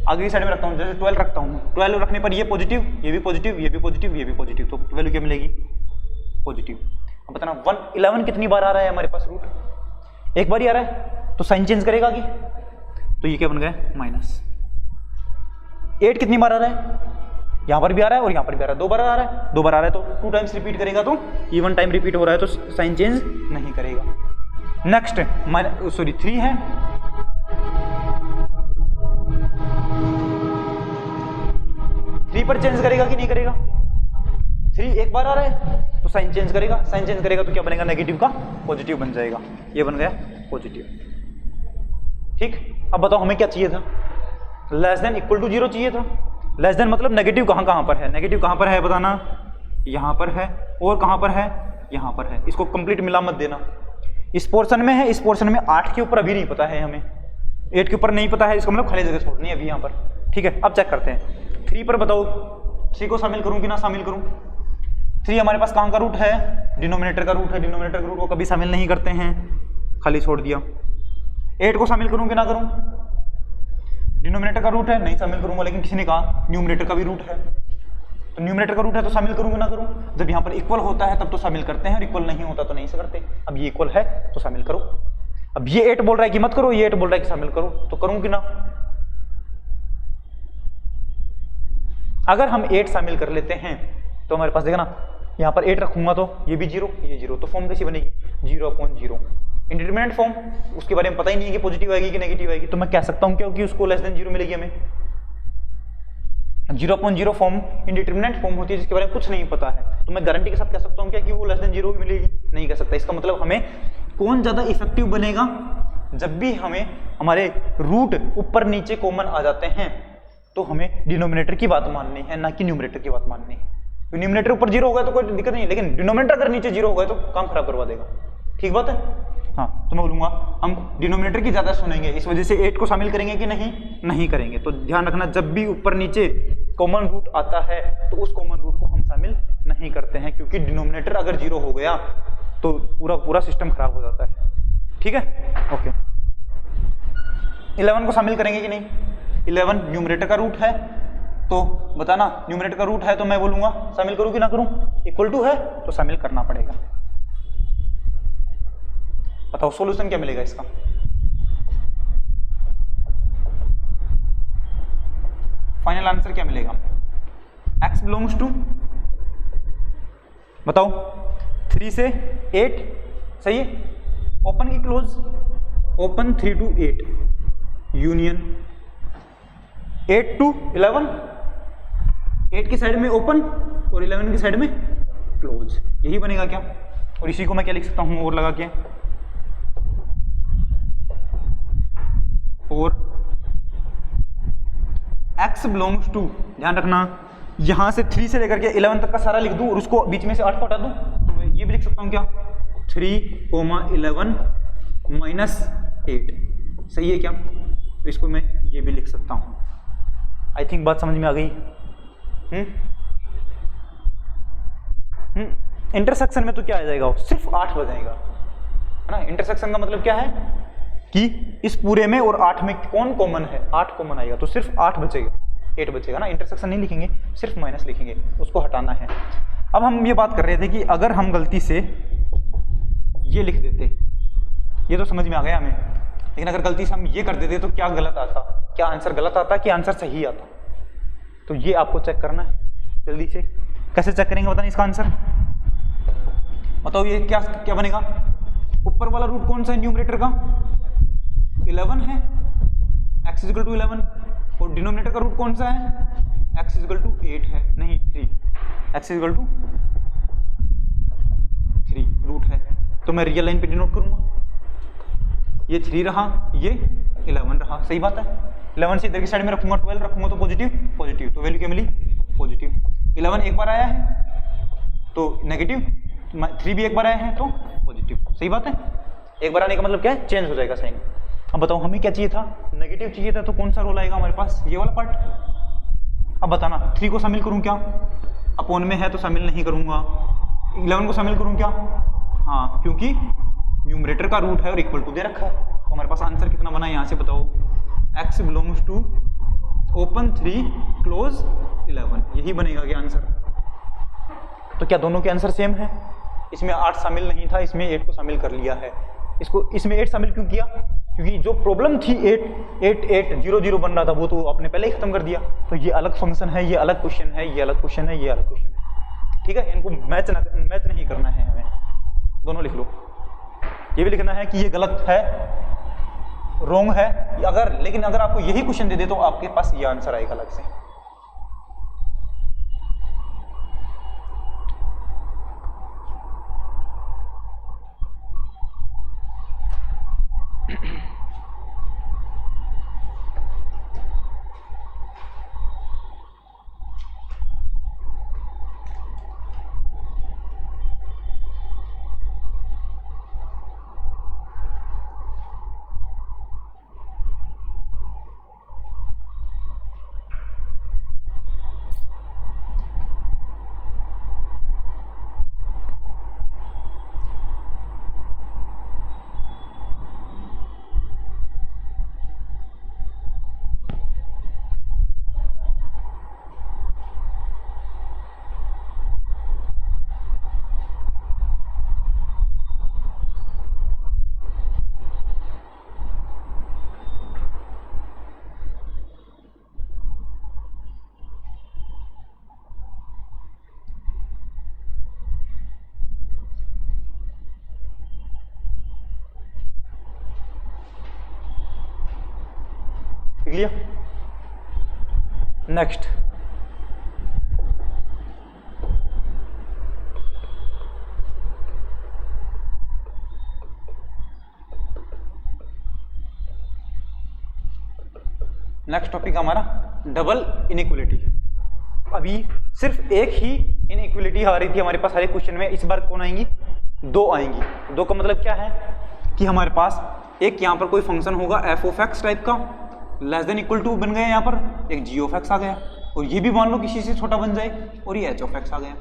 आगे की साइड में रखता हूं, जैसे 12 रखता हूं। 12 रखने पर ये पॉजिटिव, ये भी पॉजिटिव, ये भी पॉजिटिव, ये भी पॉजिटिव, तो वैल्यू क्या मिलेगी? पॉजिटिव। अब बताना 11 कितनी बार आ रहा है हमारे पास रूट? एक बार ही आ रहा है, तो साइन चेंज करेगा कि? तो ये क्या बन गया? माइनस। 8 कितनी बार आ रहा है? यहां पर भी आ रहा है और यहां पर भी आ रहा है, 2 बार आ रहा है। 2 बार आ रहा है तो 2 टाइम्स रिपीट करेगा, तो इवन टाइम रिपीट हो रहा है तो साइन चेंज नहीं करेगा। नेक्स्ट 3 है, पर चेंज करेगा कि नहीं करेगा? 3 एक बार आ रहा है तो साइन चेंज करेगा। साइन चेंज करेगा तो क्या बनेगा? नेगेटिव का पॉजिटिव बन जाएगा। ये बन गया पॉजिटिव। ठीक, अब बताओ हमें क्या चाहिए था? लेस देन इक्वल टू 0 चाहिए था। लेस देन मतलब नेगेटिव कहां पर है? नेगेटिव कहां पर है बताना? यहां पर है। और कहां पर है? यहां पर है। इसको कंप्लीट मिला मत देना। इस पोर्शन में है, इस पोर्शन में 8 के ऊपर अभी नहीं पता है हमें, 8 के ऊपर नहीं पता है, इसको मतलब खाली जगह छोड़नी है अभी यहां पर। ठीक है, अब चेक करते हैं 3 पर। बताओ 3 को शामिल करूं कि ना शामिल करूं? 3 हमारे पास कहां का रूट है? डिनोमिनेटर का रूट है। डिनोमिनेटर का रूट को कभी शामिल नहीं करते हैं, खाली छोड़ दिया। 8 को शामिल करूं कि ना करूं? डिनोमिनेटर का रूट है, नहीं शामिल करूंगा, लेकिन किसी ने कहा न्यूमरेटर का भी रूट है, तो न्यूमरेटर का रूट है तो शामिल करूं कि ना करूं? जब यहां पर इक्वल होता है तब तो शामिल करते हैं, और इक्वल नहीं होता तो नहीं से करते। अब ये इक्वल है तो शामिल करो। अब ये 8 बोल रहा है कि मत करो, ये 8 बोल रहा है कि शामिल करो, तो करूं कि ना? अगर हम 8 शामिल कर लेते हैं तो हमारे पास देखा ना, यहाँ पर 8 रखूंगा तो ये भी 0, ये 0, तो फॉर्म कैसी बनेगी 0/0। इंडिटरमिनेट फॉर्म, उसके बारे में पता ही नहीं है कि पॉजिटिव आएगी कि नेगेटिव आएगी, तो मैं कह सकता हूँ क्योंकि उसको लेस देन 0 मिलेगी हमें। 0/0 फॉर्म इंडिटरमिनेट फॉर्म होती है जिसके बारे में कुछ नहीं पता है, तो मैं गारंटी के साथ कह सकता हूँ क्या कि वो लेस देन 0 भी मिलेगी, नहीं कह सकता। इसका मतलब हमें कौन ज्यादा इफेक्टिव बनेगा, जब भी हमें हमारे रूट ऊपर नीचे कॉमन आ जाते हैं तो हमें डिनोमिनेटर की बात माननी है, ना कि न्यूमरेटर की बात माननी है। न्यूमरेटर ऊपर 0 होगा तो कोई दिक्कत नहीं, लेकिन डिनोमिनेटर अगर नीचे 0 होगा तो काम खराब करवा देगा। ठीक बात है। हाँ, तो मैं बोलूंगा हम डिनोमिनेटर की ज्यादा सुनेंगे, इस वजह से 8 को शामिल करेंगे कि नहीं करेंगे। तो ध्यान रखना, जब भी ऊपर नीचे कॉमन रूट आता है तो उस कॉमन रूट को हम शामिल नहीं करते हैं, क्योंकि डिनोमिनेटर अगर 0 हो गया तो पूरा सिस्टम खराब हो जाता है। ठीक है, ओके। 11 को शामिल करेंगे कि नहीं? 11 न्यूमरेटर का रूट है, तो बताना न्यूमरेटर का रूट है तो मैं बोलूंगा शामिल करूं कि ना करूं, इक्वल टू है तो शामिल करना पड़ेगा। बताओ सॉल्यूशन क्या मिलेगा इसका? फाइनल आंसर क्या मिलेगा? x बिलोंग्स टू, बताओ 3 से 8, सही है। ओपन की close, open 3 to 8 union 8 to 11, 8 की साइड में ओपन और 11 की साइड में क्लोज, यही बनेगा क्या? और इसी को मैं क्या लिख सकता हूं और लगा के, और x बिलोंग्स टू, ध्यान रखना यहां से 3 से लेकर के 11 तक का सारा लिख दूं और उसको बीच में से 8 को हटा दूं, तो मैं ये भी लिख सकता हूं क्या, 3,11 माइनस 8, सही है क्या? तो इसको मैं ये भी लिख सकता हूं। आई थिंक बात समझ में आ गई। इंटरसेक्शन में तो क्या आ जाएगा, सिर्फ 8 बचेगा, है ना। इंटरसेक्शन का मतलब क्या है कि इस पूरे में और 8 में कौन कॉमन है, 8 कॉमन आएगा, तो सिर्फ 8 बचेगा, 8 बचेगा ना। इंटरसेक्शन नहीं लिखेंगे, सिर्फ माइनस लिखेंगे, उसको हटाना है। अब हम ये बात कर रहे थे कि अगर हम गलती से ये लिख देते, ये तो समझ में आ गया हमें, लेकिन अगर गलती से हम ये कर देते तो क्या गलत आता, क्या आंसर गलत आता कि आंसर सही आता, तो ये आपको चेक करना है जल्दी से। कैसे चेक करेंगे बताना इसका आंसर? बताओ ये क्या बनेगा? ऊपर वाला रूट कौन सा है न्यूमरेटर का? 11 है, x इक्वल टू 11, और डिनोमिनेटर का रूट कौन सा है? x इक्वल टू 8 है, नहीं 3, x इक्वल टू 3 रूट है, तो मैं रियल लाइन पे डिनोट करूंगा, ये 3 रहा, ये 11 रहा, सही बात है। 11 से इधर की साइड में रखूंगा, 12 रखूंगा तो पॉजिटिव, तो वैल्यू क्या मिली? पॉजिटिव। 11 एक बार आया है तो नेगेटिव, 3 भी एक बार आया है तो पॉजिटिव, सही बात है। एक बार आने का मतलब क्या है, चेंज हो जाएगा साइन। अब बताओ हमें क्या चाहिए था, नेगेटिव चाहिए था, तो कौन सा रोल आएगा हमारे पास, ये वाला पार्ट। अब बताना 3 को शामिल करूं क्या, अपोन में है तो शामिल नहीं करूंगा। 11 को शामिल करूं क्या, हाँ, क्योंकि न्यूमरेटर का रूट है और इक्वल टू दे रखा है। तो हमारे पास आंसर कितना बना यहाँ से बताओ, x belongs to open 3 close 11, यही बनेगा क्या आंसर? तो क्या दोनों के आंसर सेम है? इसमें 8 शामिल नहीं था, इसमें 8 को शामिल कर लिया है। इसको इसमें 8 शामिल क्यों किया? क्योंकि जो प्रॉब्लम थी 8,8,0,0 बन रहा था वो तो आपने पहले ही खत्म कर दिया। तो ये अलग फंक्शन है, ये अलग क्वेश्चन है, ये अलग क्वेश्चन है, ये अलग क्वेश्चन है, ठीक है। इनको मैच नहीं करना है हमें, दोनों लिख लो। ये भी लिखना है कि ये गलत है, रॉन्ग है, लेकिन अगर आपको यही क्वेश्चन दे दे तो आपके पास ये आंसर आएगा अलग से। लिया। नेक्स्ट टॉपिक हमारा डबल इनइक्वलिटी। अभी सिर्फ एक ही इनइक्वलिटी आ रही थी हमारे पास हर एक क्वेश्चन में, इस बार कौन आएंगी? दो आएंगी। दो का मतलब क्या है कि हमारे पास एक यहाँ पर कोई फंक्शन होगा एफ ऑफ एक्स टाइप का, लेस देन इक्वल टू बन गया यहाँ पर, एक जी ऑफ एक्स आ गया, और ये भी मान लो किसी से छोटा बन जाए, और ये एच ऑफ एक्स आ गया।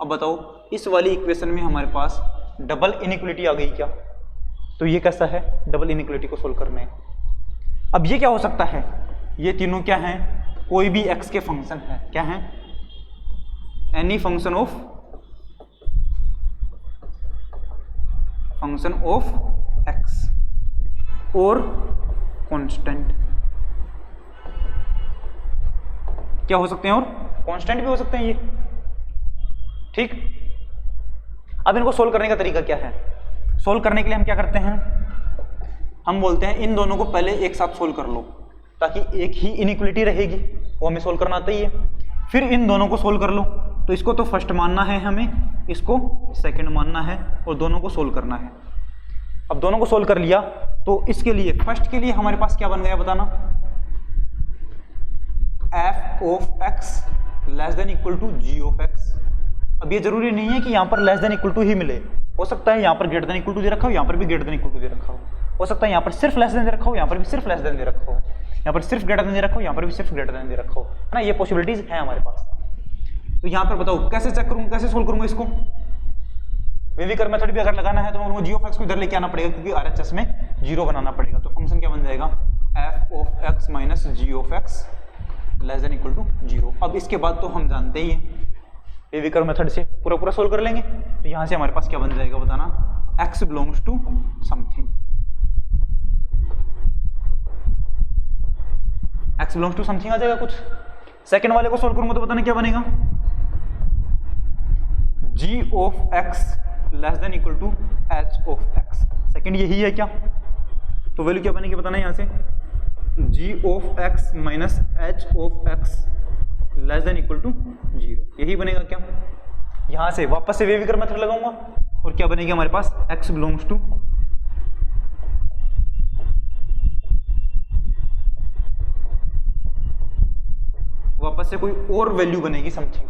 अब बताओ इस वाली इक्वेशन में हमारे पास डबल इनइक्वलिटी आ गई क्या? तो ये कैसा है? डबल इनइक्वलिटी को सोल्व करना है। अब ये क्या हो सकता है? ये तीनों क्या हैं? कोई भी x के फंक्शन है। क्या है? एनी फंक्शन ऑफ x और कांस्टेंट। क्या हो सकते हैं? और कांस्टेंट भी हो सकते हैं ये। ठीक, अब इनको सोल्व करने का तरीका क्या है? सोल्व करने के लिए हम क्या करते हैं? हम बोलते हैं इन दोनों को पहले एक साथ सोल्व कर लो, ताकि एक ही इनइक्वलिटी रहेगी, वो हमें सोल्व करना आता ही है। फिर इन दोनों को सोल्व कर लो, तो इसको तो फर्स्ट मानना है हमें, इसको सेकंड मानना है, और दोनों को सोल्व करना है। अब दोनों को सोल्व कर लिया तो इसके लिए फर्स्ट के लिए हमारे पास क्या बन गया बताना? F of x less than equal to g of x. अब ये जरूरी नहीं है कि यहाँ पर लेस देन इक्वल टू ही मिले, हो सकता है यहाँ पर ग्रेटर देन इक्वल टू दे रखा हो, यहाँ पर भी ग्रेटर देन इक्वल टू दे रखा हो सकता है यहाँ पर सिर्फ लेस देन दे रखा हो, यहाँ पर भी सिर्फ लेस देन दे रखा हो, यहाँ पर सिर्फ ग्रेटर देन दे रखा हो, यहाँ पर भी सिर्फ ग्रेटर देन दे रखा हो, है ना। ये पॉसिबिलिटीज है हमारे पास। तो यहाँ पर बताओ कैसे चेक करूँ, कैसे सोल्व करूँगा इसको? वेविकर मेथड भी अगर लगाना है तो मैं जी ऑफ एक्स को इधर लेके आना पड़ेगा, क्योंकि आरएचएस में जीरो बनाना पड़ेगा। तो फंक्शन क्या बन जाएगा? F of x minus g of x less than equal to zero. अब इसके बाद तो हम जानते ही हैं, वेविकर मेथड से पूरा सोल्व कर लेंगे। तो यहाँ से हमारे पास क्या बन जाएगा बताना? X belongs to something, X belongs to something आ जाएगा कुछ। सेकंड वाले को सोल्व करूंगा तो बताना क्या बनेगा? G of x less than equal to H of X. Second यही है क्या? तो वैल्यू क्या बनेगी बताना यहाँ से? G of x minus H of x less than equal to zero, यही बनेगा क्या? यहां से वापस से वेविकर मेथड लगाऊंगा और क्या बनेगी हमारे पास? एक्स बिलोंग्स टू वापस से कोई और वैल्यू बनेगी समथिंग।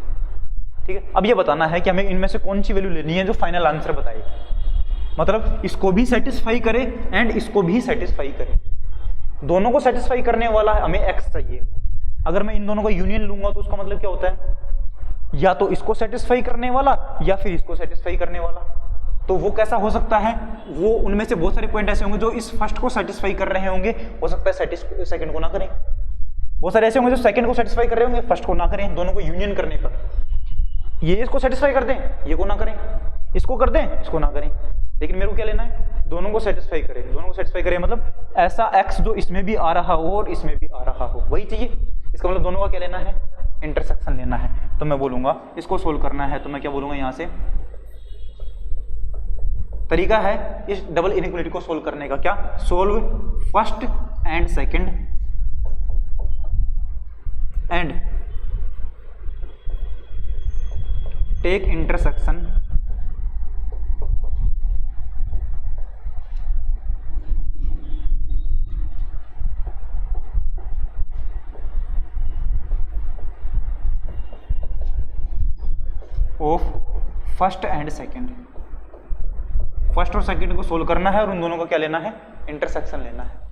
ठीक है, अब ये बताना है कि हमें इनमें से कौन सी वैल्यू लेनी है जो फाइनल आंसर बताए, मतलब इसको भी सेटिस्फाई करे एंड इसको भी सेटिस्फाई करे। दोनों को सेटिस्फाई करने वाला है हमें एक्स चाहिए। अगर मैं इन दोनों का यूनियन लूंगा तो उसका मतलब क्या होता है? या तो इसको सेटिस्फाई करने वाला या फिर इसको सेटिस्फाई करने वाला। तो वो कैसा हो सकता है? वो उनमें से बहुत सारे पॉइंट ऐसे होंगे जो इस फर्स्ट को सेटिस्फाई कर रहे होंगे, हो सकता है सेकंड को ना करें। बहुत सारे ऐसे होंगे जो सेकंड को सेटिस्फाई कर रहे होंगे, फर्स्ट को ना करें। दोनों को यूनियन करने पर ये इसको सेटिस्फाई कर दें, ये को ना करें, इसको कर दें, इसको ना करें। लेकिन मेरे को क्या लेना है? दोनों को सेटिस्फाई करें। दोनों को सेटिस्फाई करें मतलब ऐसा एक्स जो इसमें भी आ रहा हो और इसमें भी आ रहा हो, वही चाहिए। इसका मतलब दोनों का क्या लेना है? इंटरसेक्शन लेना है। तो मैं बोलूंगा इसको सोल्व करना है, तो मैं क्या बोलूंगा यहाँ से? तरीका है इस डबल इनइक्वलिटी को सोल्व करने का, क्या? Solve first and second and take intersection of first and second. First और सेकंड को सोल्व करना है और उन दोनों को क्या लेना है? इंटरसेक्शन लेना है।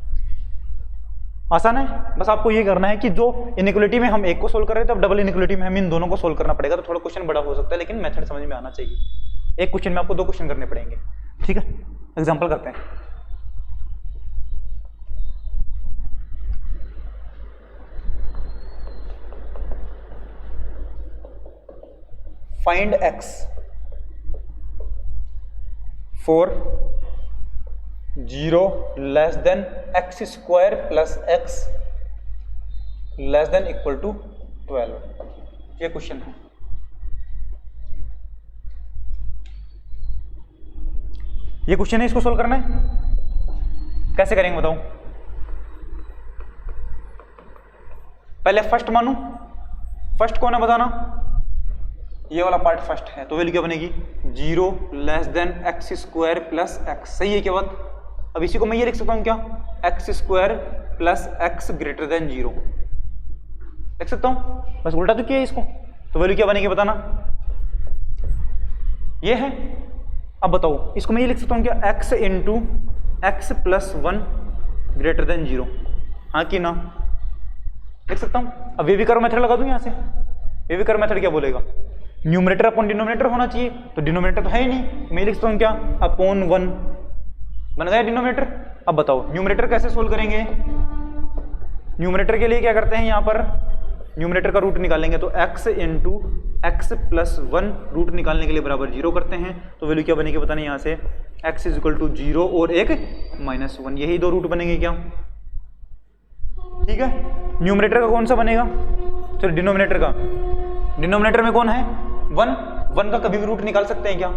आसान है, बस आपको ये करना है कि जो इनइक्वलिटी में हम एक को सोल्व कर रहे थे, अब डबल इनइक्वलिटी में हम इन दोनों को सोल्व करना पड़ेगा। तो थोड़ा क्वेश्चन बड़ा हो सकता है, लेकिन मेथड समझ में आना चाहिए। एक क्वेश्चन में आपको दो क्वेश्चन करने पड़ेंगे। ठीक है, एग्जाम्पल करते हैं। Find x for 0 less than x square plus x less than equal to 12। ये क्वेश्चन है। ये क्वेश्चन है, इसको सोल्व करना है। कैसे करेंगे बताओ? पहले फर्स्ट मानू, फर्स्ट कौन है बताना, ये वाला पार्ट फर्स्ट है, तो वैल्यू क्या बनेगी 0 less than x square plus x. सही है क्या बात? अब इसी को मैं ये लिख सकता हूँ क्या, x square plus x greater than 0 लिख सकता हूँ, बस उल्टा तो किया है इसको, तो वैल्यू क्या बनेगी बताना, ये है। अब बताओ इसको मैं ये लिख सकता हूँ क्या, x into x plus 1 greater than 0, हाँ कि ना, लिख सकता हूँ। अब वेविकर मेथड लगा दूं यहाँ से, वेविकर मेथड क्या बोलेगा, न्यूमरेटर अपॉन डिनोमिनेटर होना चाहिए, तो डिनोमिनेटर तो है ही नहीं, मैं लिख सकता हूँ क्या, अपॉन 1 बन गया डिनोमिनेटर। अब बताओ न्यूमरेटर कैसे सोल्व करेंगे, न्यूमरेटर के लिए क्या करते हैं, यहाँ पर न्यूमरेटर का रूट निकालेंगे, तो x into x plus 1 root निकालने के लिए बराबर 0 करते हैं, तो वैल्यू क्या बनेगी बताने यहाँ से, x इज इक्वल टू 0 और एक -1, यही दो रूट बनेंगे क्या, ठीक है। न्यूमरेटर का कौन सा बनेगा, चलो डिनोमिनेटर का, डिनोमिनेटर में कौन है 1 का कभी भी रूट निकाल सकते हैं क्या,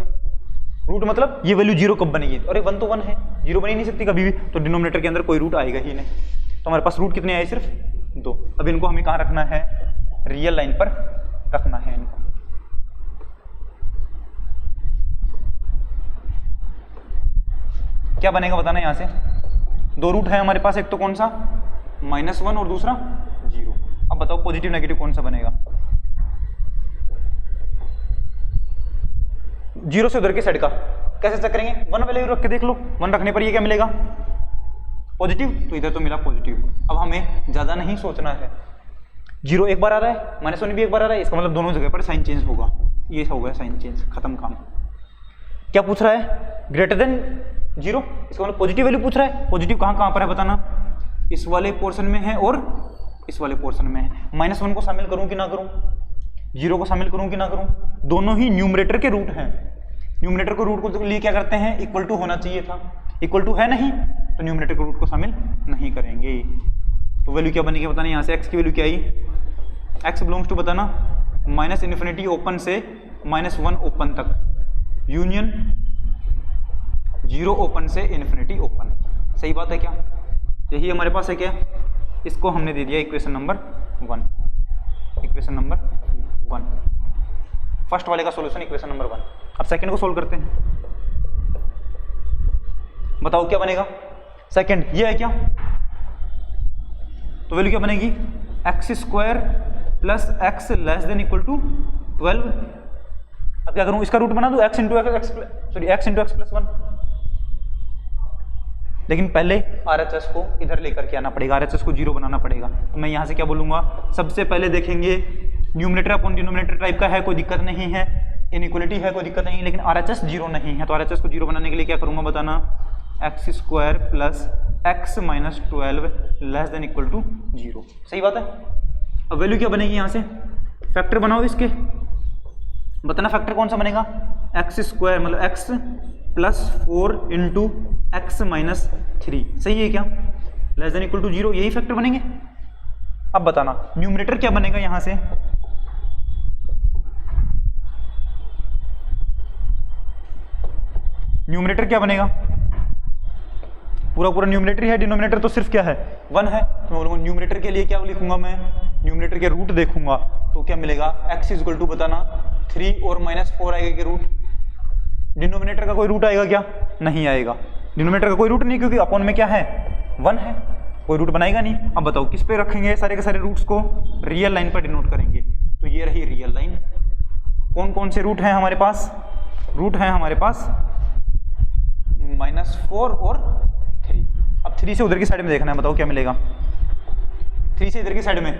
रूट मतलब ये वैल्यू 0 कब बनेगी, अरे 1 तो 1 है, 0 बन ही नहीं सकती कभी भी, तो डिनोमिनेटर के अंदर कोई रूट आएगा ही नहीं, तो हमारे पास रूट कितने आए, सिर्फ 2। अब इनको हमें कहाँ रखना है, रियल लाइन पर रखना है इनको। क्या बनेगा बताना यहां से, दो रूट है हमारे पास, एक तो कौन सा -1 और दूसरा 0। अब बताओ पॉजिटिव नेगेटिव कौन सा बनेगा, 0 से उधर की साइड का कैसे चेक करेंगे, 1 वैल्यू रख के देख लो, 1 रखने पर ये क्या मिलेगा पॉजिटिव, तो इधर तो मिला पॉजिटिव। अब हमें ज्यादा नहीं सोचना है, 0 एक बार आ रहा है, -1 भी एक बार आ रहा है, इसका मतलब दोनों जगह पर साइन चेंज होगा, ये हो गया साइन चेंज, खत्म काम। क्या पूछ रहा है, ग्रेटर देन 0, इसका मतलब पॉजिटिव वैल्यू पूछ रहा है, पॉजिटिव कहाँ पर है बताना, इस वाले पोर्शन में है और इस वाले पोर्शन में है। -1 को शामिल करूं कि ना करूं, 0 को शामिल करूं कि ना करूं, दोनों ही न्यूमरेटर के रूट हैं, न्यूमरेटर को रूट को लिए क्या करते हैं, इक्वल टू होना चाहिए था, इक्वल टू है नहीं, तो न्यूमरेटर के रूट को शामिल नहीं करेंगे, तो वैल्यू क्या बनेगी बताना यहाँ से, x की वैल्यू क्या आई, x बिलोंग्स टू बताना -∞ ओपन से -1 ओपन तक, यूनियन 0 ओपन से ∞ ओपन। सही बात है क्या, यही हमारे पास है क्या, इसको हमने दे दिया equation number 1, equation number 1, first वाले का सॉल्यूशन इक्वेशन नंबर 1। अब सेकंड को सोल्व करते हैं, बताओ क्या बनेगा, सेकंड ये है क्या, तो वैल्यू क्या बनेगी, x square plus x less than equal to 12। अब क्या करूं, इसका रूट बना दूं, x इंटू एक्स प्लस 1, लेकिन पहले RHS को इधर लेकर के आना पड़ेगा, RHS को 0 बनाना पड़ेगा, तो मैं यहां से क्या बोलूंगा, सबसे पहले देखेंगे न्यूमरेटर अपॉन डिनोमिनेटर टाइप का है, कोई दिक्कत नहीं है, इनइक्वलिटी है, कोई दिक्कत नहीं, लेकिन RHS 0 नहीं है, तो RHS को 0 बनाने के लिए क्या करूंगा बताना, x square plus x minus 12 less than equal to 0। सही बात है। अब वैल्यू क्या बनेगी यहाँ से, फैक्टर बनाओ इसके, बताना फैक्टर कौन सा बनेगा, एक्स स्क्वायर मतलब x plus 4 into x minus 3। सही है क्या, लेस देन इक्वल टू 0, यही फैक्टर बनेंगे। अब बताना न्यूमरेटर क्या बनेगा यहाँ से, न्यूमरेटर क्या बनेगा, पूरा न्यूमरेटर है, डिनोमिनेटर तो सिर्फ क्या है 1 है, तो मैं बोलूँगा न्यूमरेटर के लिए क्या लिखूंगा मैं, न्यूमरेटर के रूट देखूंगा, तो क्या मिलेगा, x इज इक्वल टू बताना 3 और -4 आएगा के रूट, डिनोमिनेटर का कोई रूट आएगा क्या, नहीं आएगा, डिनोमिनेटर का कोई रूट नहीं, क्योंकि अपॉन में क्या है 1 है, कोई रूट बनाएगा नहीं। अब बताओ किस पे रखेंगे सारे के सारे रूट्स को, रियल लाइन पर डिनोट करेंगे, तो ये रही रियल लाइन। कौन कौन से रूट हैं हमारे पास, रूट हैं हमारे पास -4 और 3। अब 3 से उधर की साइड में देखना है, बताओ क्या मिलेगा, 3 से इधर की साइड में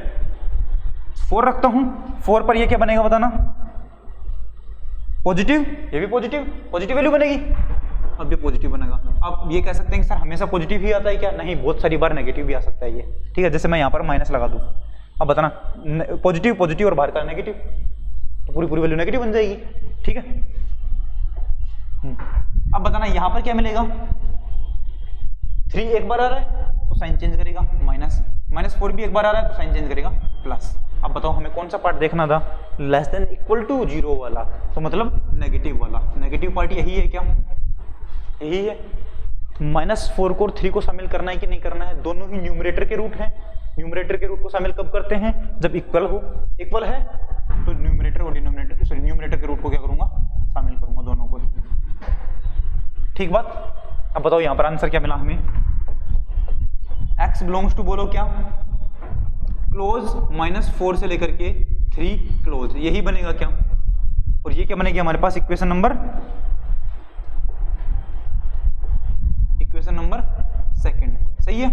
4 रखता हूं, 4 पर ये क्या बनेगा बताना, पॉजिटिव, ये भी पॉजिटिव वैल्यू बनेगी, अब ये पॉजिटिव बनेगा। अब ये कह सकते हैं कि सर हमेशा पॉजिटिव ही आता है क्या, नहीं, बहुत सारी बार नेगेटिव भी आ सकता है ये, ठीक है, जैसे मैं यहाँ पर माइनस लगा दूं, अब बताना पॉजिटिव और बाहर का नेगेटिव, तो पूरी वैल्यू नेगेटिव बन जाएगी, ठीक है। अब बताना यहाँ पर क्या मिलेगा, 3 एक बार आ रहा है तो साइन चेंज करेगा -4 भी एक बार आ रहा है तो साइन चेंज करेगा प्लस। अब बताओ हमें कौन सा पार्ट देखना था, लेस देन इक्वल टू 0 वाला, तो मतलब नेगेटिव वाला, नेगेटिव पार्ट यही है क्या, यही है। -4 को और 3 को शामिल करना है कि नहीं करना है, दोनों ही न्यूमरेटर के रूट हैं, न्यूमरेटर के रूट को शामिल कब करते हैं? जब इक्वल हो, इक्वल है तो न्यूमरेटर और डिनोमिनेटर, सॉरी न्यूमरेटर के रूट को क्या करूंगा? शामिल करूंगा दोनों को। ठीक बात। अब बताओ यहां पर आंसर क्या मिला हमें? x बिलोंग्स टू, बोलो क्या? क्लोज -4 से लेकर के 3 क्लोज, यही बनेगा क्या? और ये क्या बनेगी हमारे पास? Equation number second. सही है।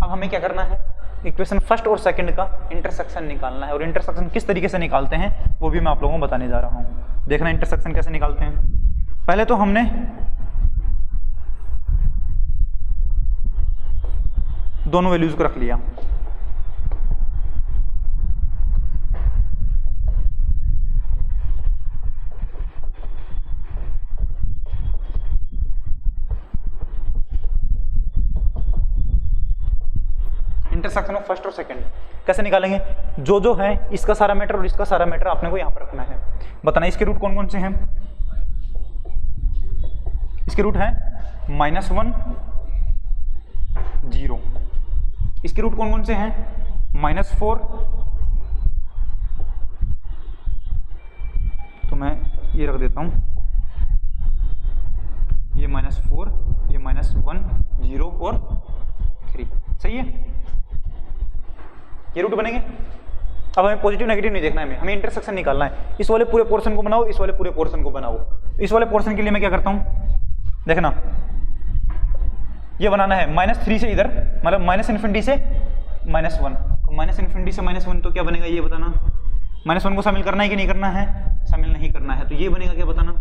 अब हमें क्या करना है? इक्वेशन फर्स्ट और सेकंड का इंटरसेक्शन निकालना है, और इंटरसेक्शन किस तरीके से निकालते हैं वो भी मैं आप लोगों को बताने जा रहा हूं। देखना इंटरसेक्शन कैसे निकालते हैं। पहले तो हमने दोनों वैल्यूज को रख लिया। इंटरसेक्शन ऑफ फर्स्ट और सेकंड कैसे निकालेंगे? जो है इसका सारा मैटर और इसका सारा मैटर आपने को यहां पर रखना है। बताना इसके रूट कौन कौन से हैं? इसके रूट है -1 0। इसके रूट कौन कौन से हैं? -4, तो मैं ये रख देता हूं, ये -4, ये -1 0 और 3। सही है, ये रूट बनेंगे। अब हमें पॉजिटिव नेगेटिव नहीं देखना है, हमें इंटरसेक्शन निकालना है। इस वाले पूरे पोर्शन को बनाओ, इस वाले पूरे पोर्शन को बनाओ। इस वाले पोर्शन के लिए मैं क्या करता हूं? देखना, ये बनाना है -3 से इधर, मतलब -∞ से -1, तो -∞ से -1 तो क्या बनेगा ये बताना? -1 को शामिल करना है कि नहीं करना है? शामिल नहीं करना है, तो ये बनेगा क्या बताना?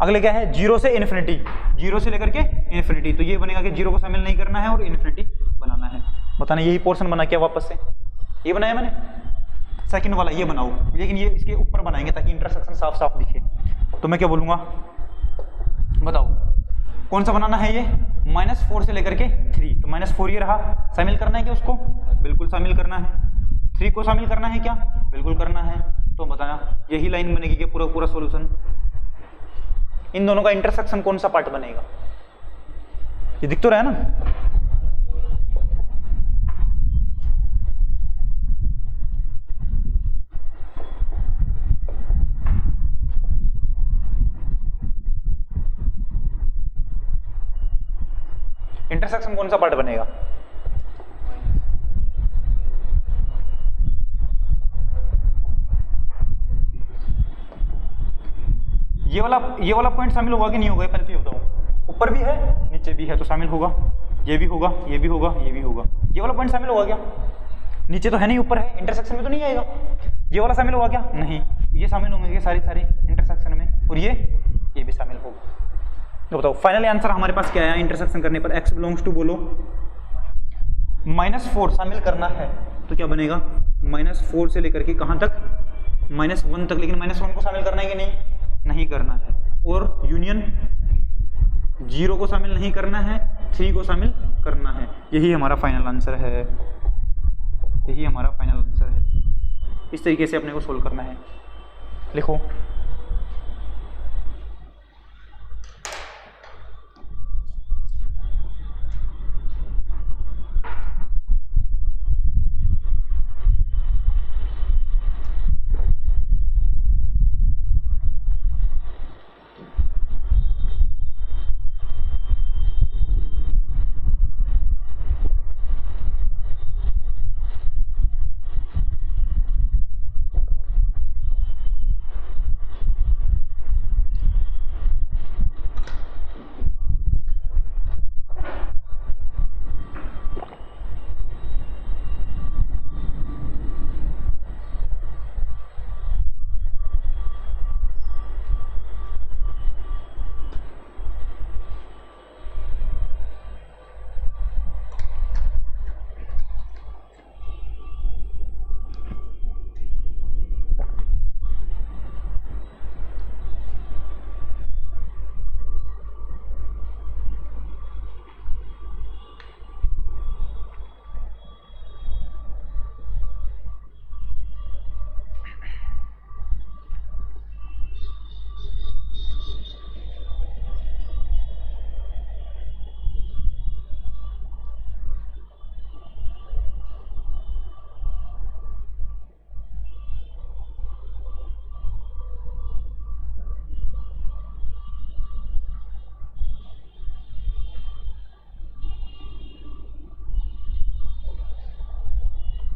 अगले क्या है? 0 से इन्फिनिटी, 0 से लेकर के इन्फिनिटी, तो ये बनेगा कि 0 को शामिल नहीं करना है और इन्फिनिटी बनाना है। बताना यही पोर्शन बना क्या वापस से? ये बनाया मैंने, सेकंड वाला ये बनाओ, लेकिन ये इसके ऊपर बनाएंगे ताकि इंटरसेक्शन साफ साफ दिखे। तो मैं क्या बोलूंगा? बताओ कौन सा बनाना है? ये -4 से लेकर के 3, तो -4 ये रहा, शामिल करना है क्या उसको? बिल्कुल शामिल करना है। 3 को शामिल करना है क्या? बिल्कुल करना है। तो बताना यही लाइन बनेगी कि पूरा पूरा सॉल्यूशन। इन दोनों का इंटरसेक्शन कौन सा पार्ट बनेगा? ये दिख तो रहा है ना? इंटरसेक्शन कौन सा पार्ट बनेगा? ये वाला पॉइंट शामिल होगा कि नहीं होगा? पहले तो ये बताओ। ऊपर भी है नीचे भी है तो शामिल होगा, ये भी होगा, ये भी होगा, ये भी होगा। ये वाला पॉइंट शामिल होगा क्या? नीचे तो है नहीं, ऊपर है, इंटरसेक्शन में तो नहीं आएगा। ये वाला शामिल होगा क्या? नहीं। ये शामिल होंगे ये सारे इंटरसेक्शन में, और ये भी शामिल होगा। तो बताओ फाइनली आंसर हमारे पास क्या आया इंटरसेक्शन करने पर? x बिलोंग्स टू, बोलो -4 शामिल करना है तो क्या बनेगा? -4 से लेकर के कहां तक? -1 तक। लेकिन -1 को शामिल करना है कि नहीं? नहीं करना है। और यूनियन 0 को शामिल नहीं करना है, 3 को शामिल करना है। यही हमारा फाइनल आंसर है, यही हमारा फाइनल आंसर है। इस तरीके से अपने को सोल्व करना है। लिखो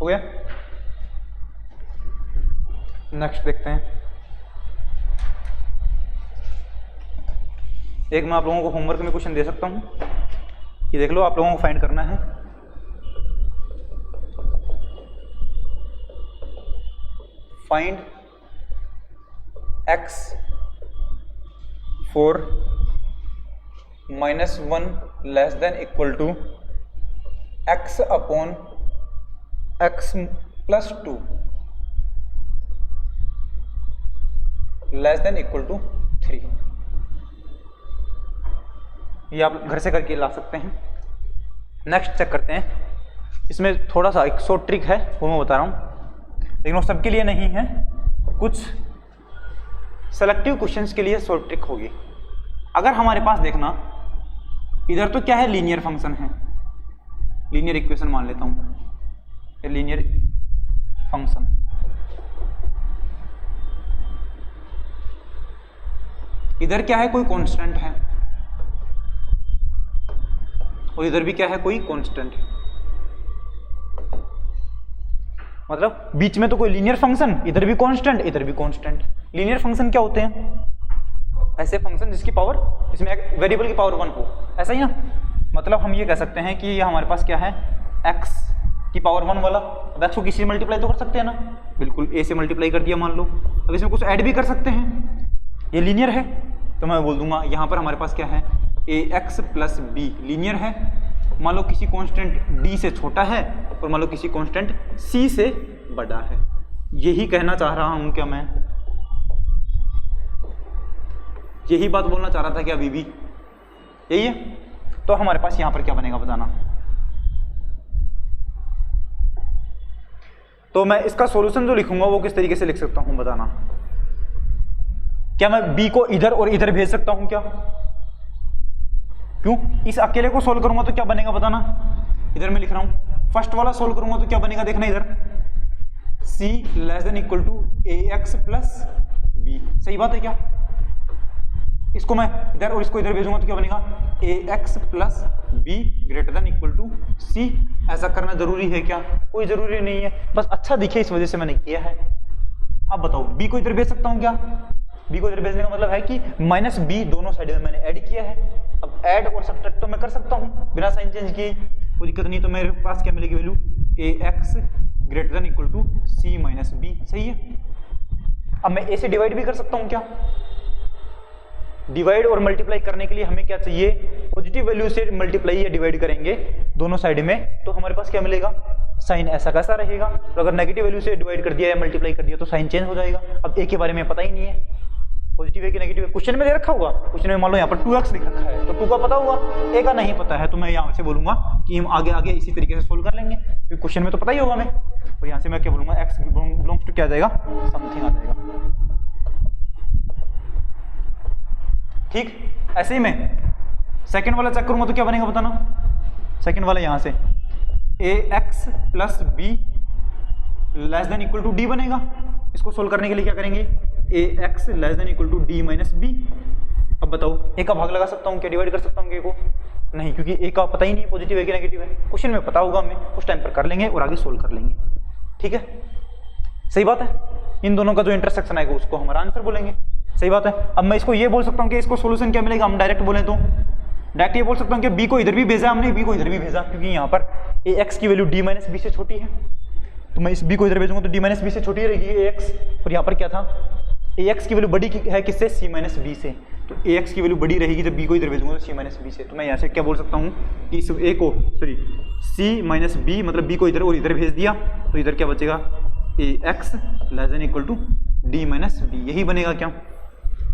हो गया। नेक्स्ट देखते हैं। एक मैं आप लोगों को होमवर्क में क्वेश्चन दे सकता हूँ, ये देख लो, आप लोगों को फाइंड करना है find x for -1 less than equal to x upon x plus 2 less than equal to 3। ये आप घर से करके ला सकते हैं। नेक्स्ट चेक करते हैं, इसमें थोड़ा सा एक शॉर्ट ट्रिक है वो मैं बता रहा हूँ, लेकिन वो सबके लिए नहीं है, कुछ सेलेक्टिव क्वेश्चंस के लिए शॉर्ट ट्रिक होगी। अगर हमारे पास देखना इधर तो क्या है, लीनियर फंक्शन है, लीनियर इक्वेशन मान लेता हूँ, ये लीनियर फंक्शन, इधर क्या है, कोई कांस्टेंट है, और इधर भी क्या है, कोई कांस्टेंट है। मतलब बीच में तो कोई लीनियर फंक्शन, इधर भी कांस्टेंट, इधर भी कांस्टेंट। लीनियर फंक्शन क्या होते हैं, ऐसे फंक्शन जिसकी पावर, जिसमें एक वेरिएबल की पावर 1 हो, ऐसा ही ना। मतलब हम ये कह सकते हैं कि ये हमारे पास क्या है, x की पावर 1 वाला। अब x को किसी से मल्टीप्लाई तो कर सकते हैं ना, बिल्कुल a से मल्टीप्लाई कर दिया मान लो। अब इसमें कुछ ऐड भी कर सकते हैं, ये लीनियर है, तो मैं बोल दूंगा यहाँ पर हमारे पास क्या है, ax प्लस b लीनियर है। मान लो किसी कांस्टेंट d से छोटा है और मान लो किसी कांस्टेंट c से बड़ा है। यही कहना चाह रहा हूं क्या मैं, यही बात बोलना चाह रहा था क्या, अभी भी यही है। तो हमारे पास यहां पर क्या बनेगा बताना। तो मैं इसका सॉल्यूशन जो लिखूंगा वो किस तरीके से लिख सकता हूं बताना। क्या मैं b को इधर और इधर भेज सकता हूं क्या, क्यों, इस अकेले को सोल्व करूंगा तो क्या बनेगा बताना। इधर मैं लिख रहा हूं, फर्स्ट वाला सोल्व करूंगा तो क्या बनेगा देखना, इधर c less than equal to ax plus b, सही बात है क्या। इसको मैं इधर और इसको इधर भेजूंगा तो क्या बनेगा, ax plus b greater than equal to c। ऐसा करना जरूरी है क्या, कोई जरूरी नहीं है, बस अच्छा दिखे इस वजह से मैंने किया है। अब बताओ b को इधर भेज सकता हूं क्या, b को इधर भेजने का मतलब है कि माइनस b दोनों साइड में मैंने ऐड किया है। अब ऐड और सब्ट्रैक्ट तो मैं कर सकता हूं बिना साइन चेंज किए, कोई दिक्कत नहीं। तो मेरे पास क्या मिलेगी value, ax greater than equal to c minus b, सही है। अब मैं a से डिवाइड भी कर सकता हूं क्या, डिवाइड और मल्टीप्लाई करने के लिए हमें क्या चाहिए, पॉजिटिव वैल्यू से मल्टीप्लाई या डिवाइड करेंगे दोनों साइड में, तो हमारे पास क्या मिलेगा, साइन ऐसा कैसा रहेगा। तो अगर नेगेटिव वैल्यू से डिवाइड कर दिया या मल्टीप्लाई कर दिया तो साइन चेंज हो जाएगा। अब a के बारे में पता ही नहीं है, पॉजिटिव है कि नेगेटिव है, क्वेश्चन में दे रखा होगा, क्वेश्चन में मान लो यहाँ पर 2x लिख रखा है, तो 2 का पता होगा, a का नहीं पता है, तो मैं यहाँ से बोलूंगा कि हम आगे आगे इसी तरीके से सोल्व कर लेंगे, क्योंकि क्वेश्चन में तो पता ही होगा हमें। और यहाँ से मैं क्या बोलूंगा, x बिलोंग्स टू क्या आ जाएगा, समथिंग आ जाएगा। ठीक, ऐसे ही मैं सेकंड वाला चेक करूंगा तो क्या बनेगा बताना। सेकंड वाला यहाँ से ax plus b less than equal to d बनेगा। इसको सोल्व करने के लिए क्या करेंगे, ax less than equal to d minus b। अब बताओ a का भाग लगा सकता हूँ क्या, डिवाइड कर सकता हूँ a को, नहीं, क्योंकि a का पता ही नहीं पॉजिटिव है कि नेगेटिव है। क्वेश्चन में पता होगा हमें, उस टाइम पर कर लेंगे और आगे सोल्व कर लेंगे। ठीक है, सही बात है। इन दोनों का जो इंटरसेक्शन आएगा उसको हमारा आंसर बोलेंगे, सही बात है। अब मैं इसको ये बोल सकता हूँ कि इसको सोल्यूशन क्या मिलेगा, हम डायरेक्ट बोले तो डायरेक्ट ये बोल सकता हूँ कि b को इधर भी भेजा हमने, b को इधर भी भेजा, क्योंकि यहाँ पर ax की वैल्यू d माइनस b से छोटी है, तो मैं इस b को इधर भेजूंगा तो d माइनस b से छोटी रहेगी ax। और यहाँ पर क्या था, ax की वैल्यू बड़ी है किससे, c माइनस b से, तो ax की वैल्यू बड़ी रहेगी जब b को इधर भेजूंगा तो c माइनस b से। तो मैं यहाँ से क्या बोल सकता हूँ कि इस a को, सॉरी, c माइनस b, मतलब b को इधर और इधर भेज दिया, तो इधर क्या बचेगा, ax less than equal to d minus b, यही बनेगा क्या।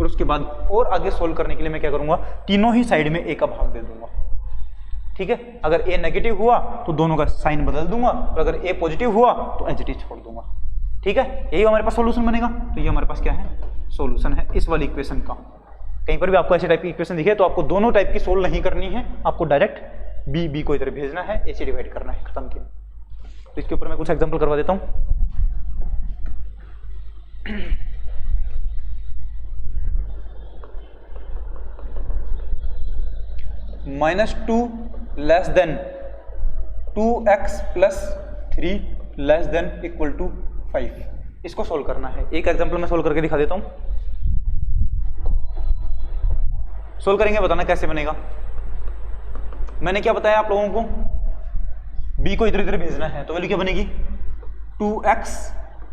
और उसके बाद और आगे सोल्व करने के लिए मैं क्या करूंगा, तीनों ही साइड में a का भाग दे दूंगा। ठीक है, अगर a नेगेटिव हुआ तो दोनों का साइन बदल दूंगा, और अगर a पॉजिटिव हुआ तो एज इट इज छोड़ दूंगा। ठीक है, यही हमारे पास सॉल्यूशन बनेगा। तो ये हमारे पास क्या है, सॉल्यूशन है इस वाली इक्वेशन का। कहीं पर भी आपको ऐसे टाइप की इक्वेशन दिखे तो आपको दोनों टाइप की सोल्व नहीं करनी है, आपको डायरेक्ट b को इधर भेजना है, a से डिवाइड करना है, खत्म किया। तो इसके ऊपर मैं कुछ एग्जाम्पल करवा देता हूँ। -2 less than 2x plus 3 less than equal to 5। इसको सोल्व करना है। एक एग्जांपल मैं सोल्व करके दिखा देता हूं। सोल्व करेंगे, बताना कैसे बनेगा। मैंने क्या बताया आप लोगों को, b को इधर इधर भेजना है, तो वैल्यू क्या बनेगी 2x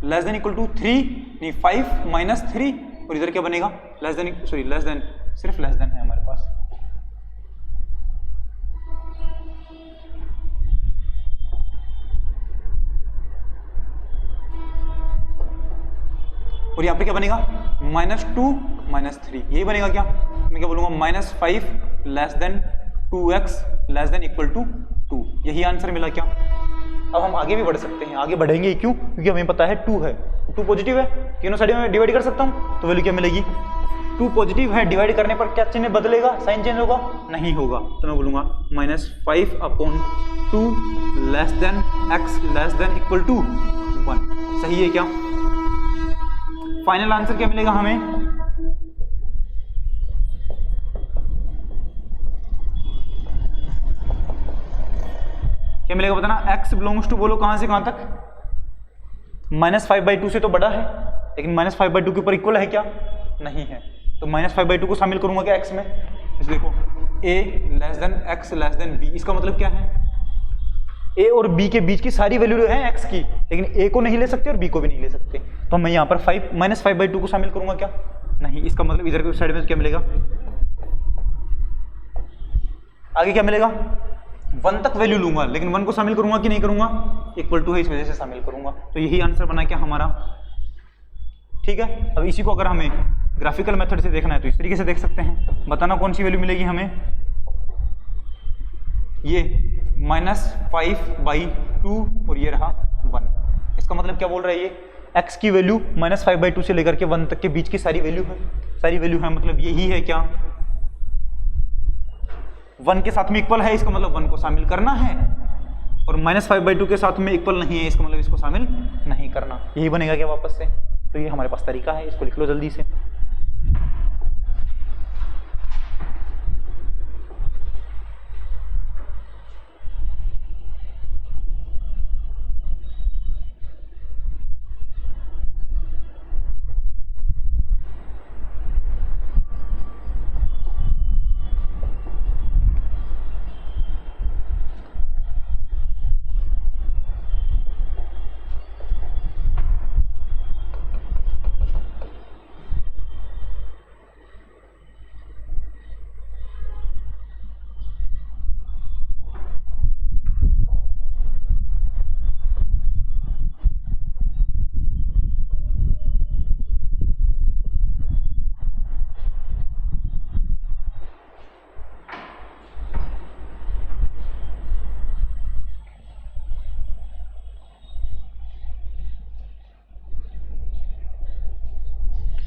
less than equal to 3 नहीं 5 माइनस 3, और इधर क्या बनेगा less than, sorry less than, सिर्फ लेस देन है हमारे पास। और यहां पे क्या बनेगा -2 -3, यही बनेगा क्या। मैं क्या बोलूंगा -5 less than 2x less than equal to 2, यही आंसर मिला क्या। अब हम आगे भी बढ़ सकते हैं, आगे बढ़ेंगे क्यों, क्योंकि हमें पता है 2 है, 2 पॉजिटिव है, तीनों साइड में डिवाइड कर सकता हूं, तो वैल्यू क्या मिलेगी 2 पॉजिटिव है, डिवाइड करने पर क्या चिन्ह बदलेगा, साइन चेंज होगा, नहीं होगा, तो मैं बोलूंगा -5/2 less than x less than equal to 1। सही है क्या। फाइनल आंसर क्या मिलेगा हमें, क्या मिलेगा बताना। x बिलोंग्स टू, बोलो कहां से कहां तक, -5/2 से तो बड़ा है, लेकिन -5/2 के ऊपर इक्वल है क्या, नहीं है, तो -5/2 को शामिल करूंगा क्या x में। इस देखो a less than x less then b, इसका मतलब क्या है a और b के बीच की सारी वैल्यू है x की, लेकिन a को नहीं ले सकते और b को भी नहीं ले सकते, तो मैं यहाँ पर -5/2 को शामिल करूंगा क्या, नहीं। इसका मतलब इधर के साइड में क्या मिलेगा, आगे क्या मिलेगा 1 तक वैल्यू लूंगा, लेकिन 1 को शामिल करूंगा कि नहीं करूंगा, इक्वल टू है इस वजह से शामिल करूंगा, तो यही आंसर बना क्या हमारा। ठीक है, अब इसी को अगर हमें ग्राफिकल मेथड से देखना है तो इस तरीके से देख सकते हैं। बताना कौन सी वैल्यू मिलेगी हमें, ये -5/2 और ये रहा 1। इसका मतलब क्या बोल रहा है ये, x की वैल्यू -5/2 से लेकर के 1 तक के बीच की सारी वैल्यू है, मतलब यही है क्या 1 के साथ में इक्वल है, इसका मतलब 1 को शामिल करना है, और -5/2 के साथ में इक्वल नहीं है, इसका मतलब इसको शामिल नहीं करना, यही बनेगा क्या वापस से। तो ये हमारे पास तरीका है, इसको लिख लो जल्दी से।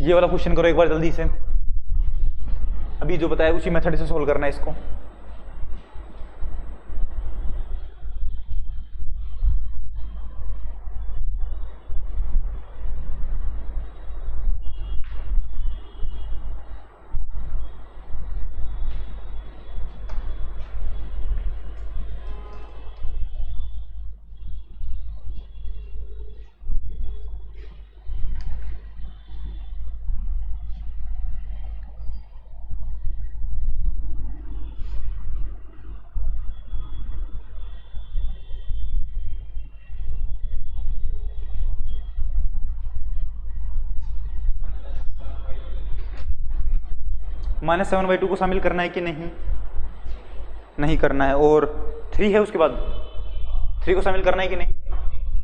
ये वाला क्वेश्चन करो एक बार जल्दी से, अभी जो बताया उसी मेथड से सोल्व करना है इसको। -7/2 को शामिल करना है कि नहीं, नहीं करना है, और 3 है उसके बाद 3 को शामिल करना है कि नहीं,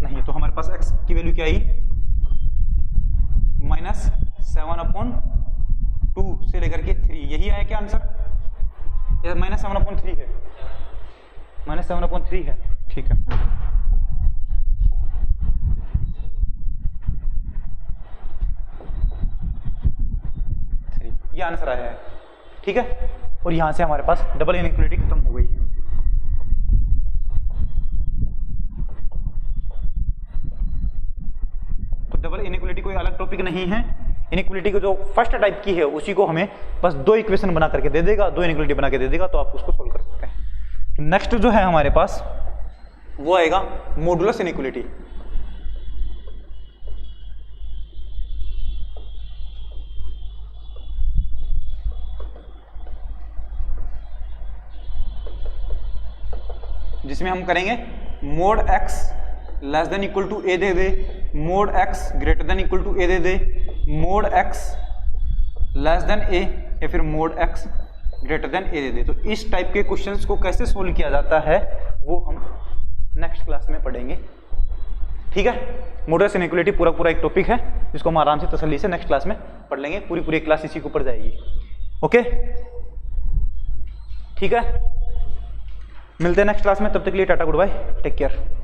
नहीं, तो हमारे पास x की वैल्यू क्या आई -7/2 से लेकर के 3, यही आया क्या आंसर, -7/3 है, -7/3 है, ठीक है। ये आंसर आया है, ठीक है। और यहां से हमारे पास डबल इनइक्वालिटी खत्म हो गई है। तो डबल इनइक्वालिटी कोई अलग टॉपिक नहीं है, इनइक्वालिटी को जो फर्स्ट टाइप की है उसी को हमें बस 2 इक्वेशन बना करके दे देगा, 2 इनइक्वालिटी बना के दे देगा, तो आप उसको सोल्व कर सकते हैं। नेक्स्ट जो है हमारे पास वो आएगा मॉडुलस इनइक्वालिटी। जिसमें हम करेंगे mod x less than equal to A दे दे, mod x greater than equal to A दे दे, mod x less than A या फिर mod x greater than A दे दे। तो इस टाइप के क्वेश्चंस को कैसे सोल्व किया जाता है वो हम नेक्स्ट क्लास में पढ़ेंगे, ठीक है। मोडस इनइक्वालिटी पूरा एक टॉपिक है जिसको हम आराम से तसल्ली से नेक्स्ट क्लास में पढ़ लेंगे, पूरी क्लास इसी के ऊपर जाएगी, ओके ठीक है। मिलते हैं नेक्स्ट क्लास में, तब तक के लिए टाटा गुड बाय, टेक केयर।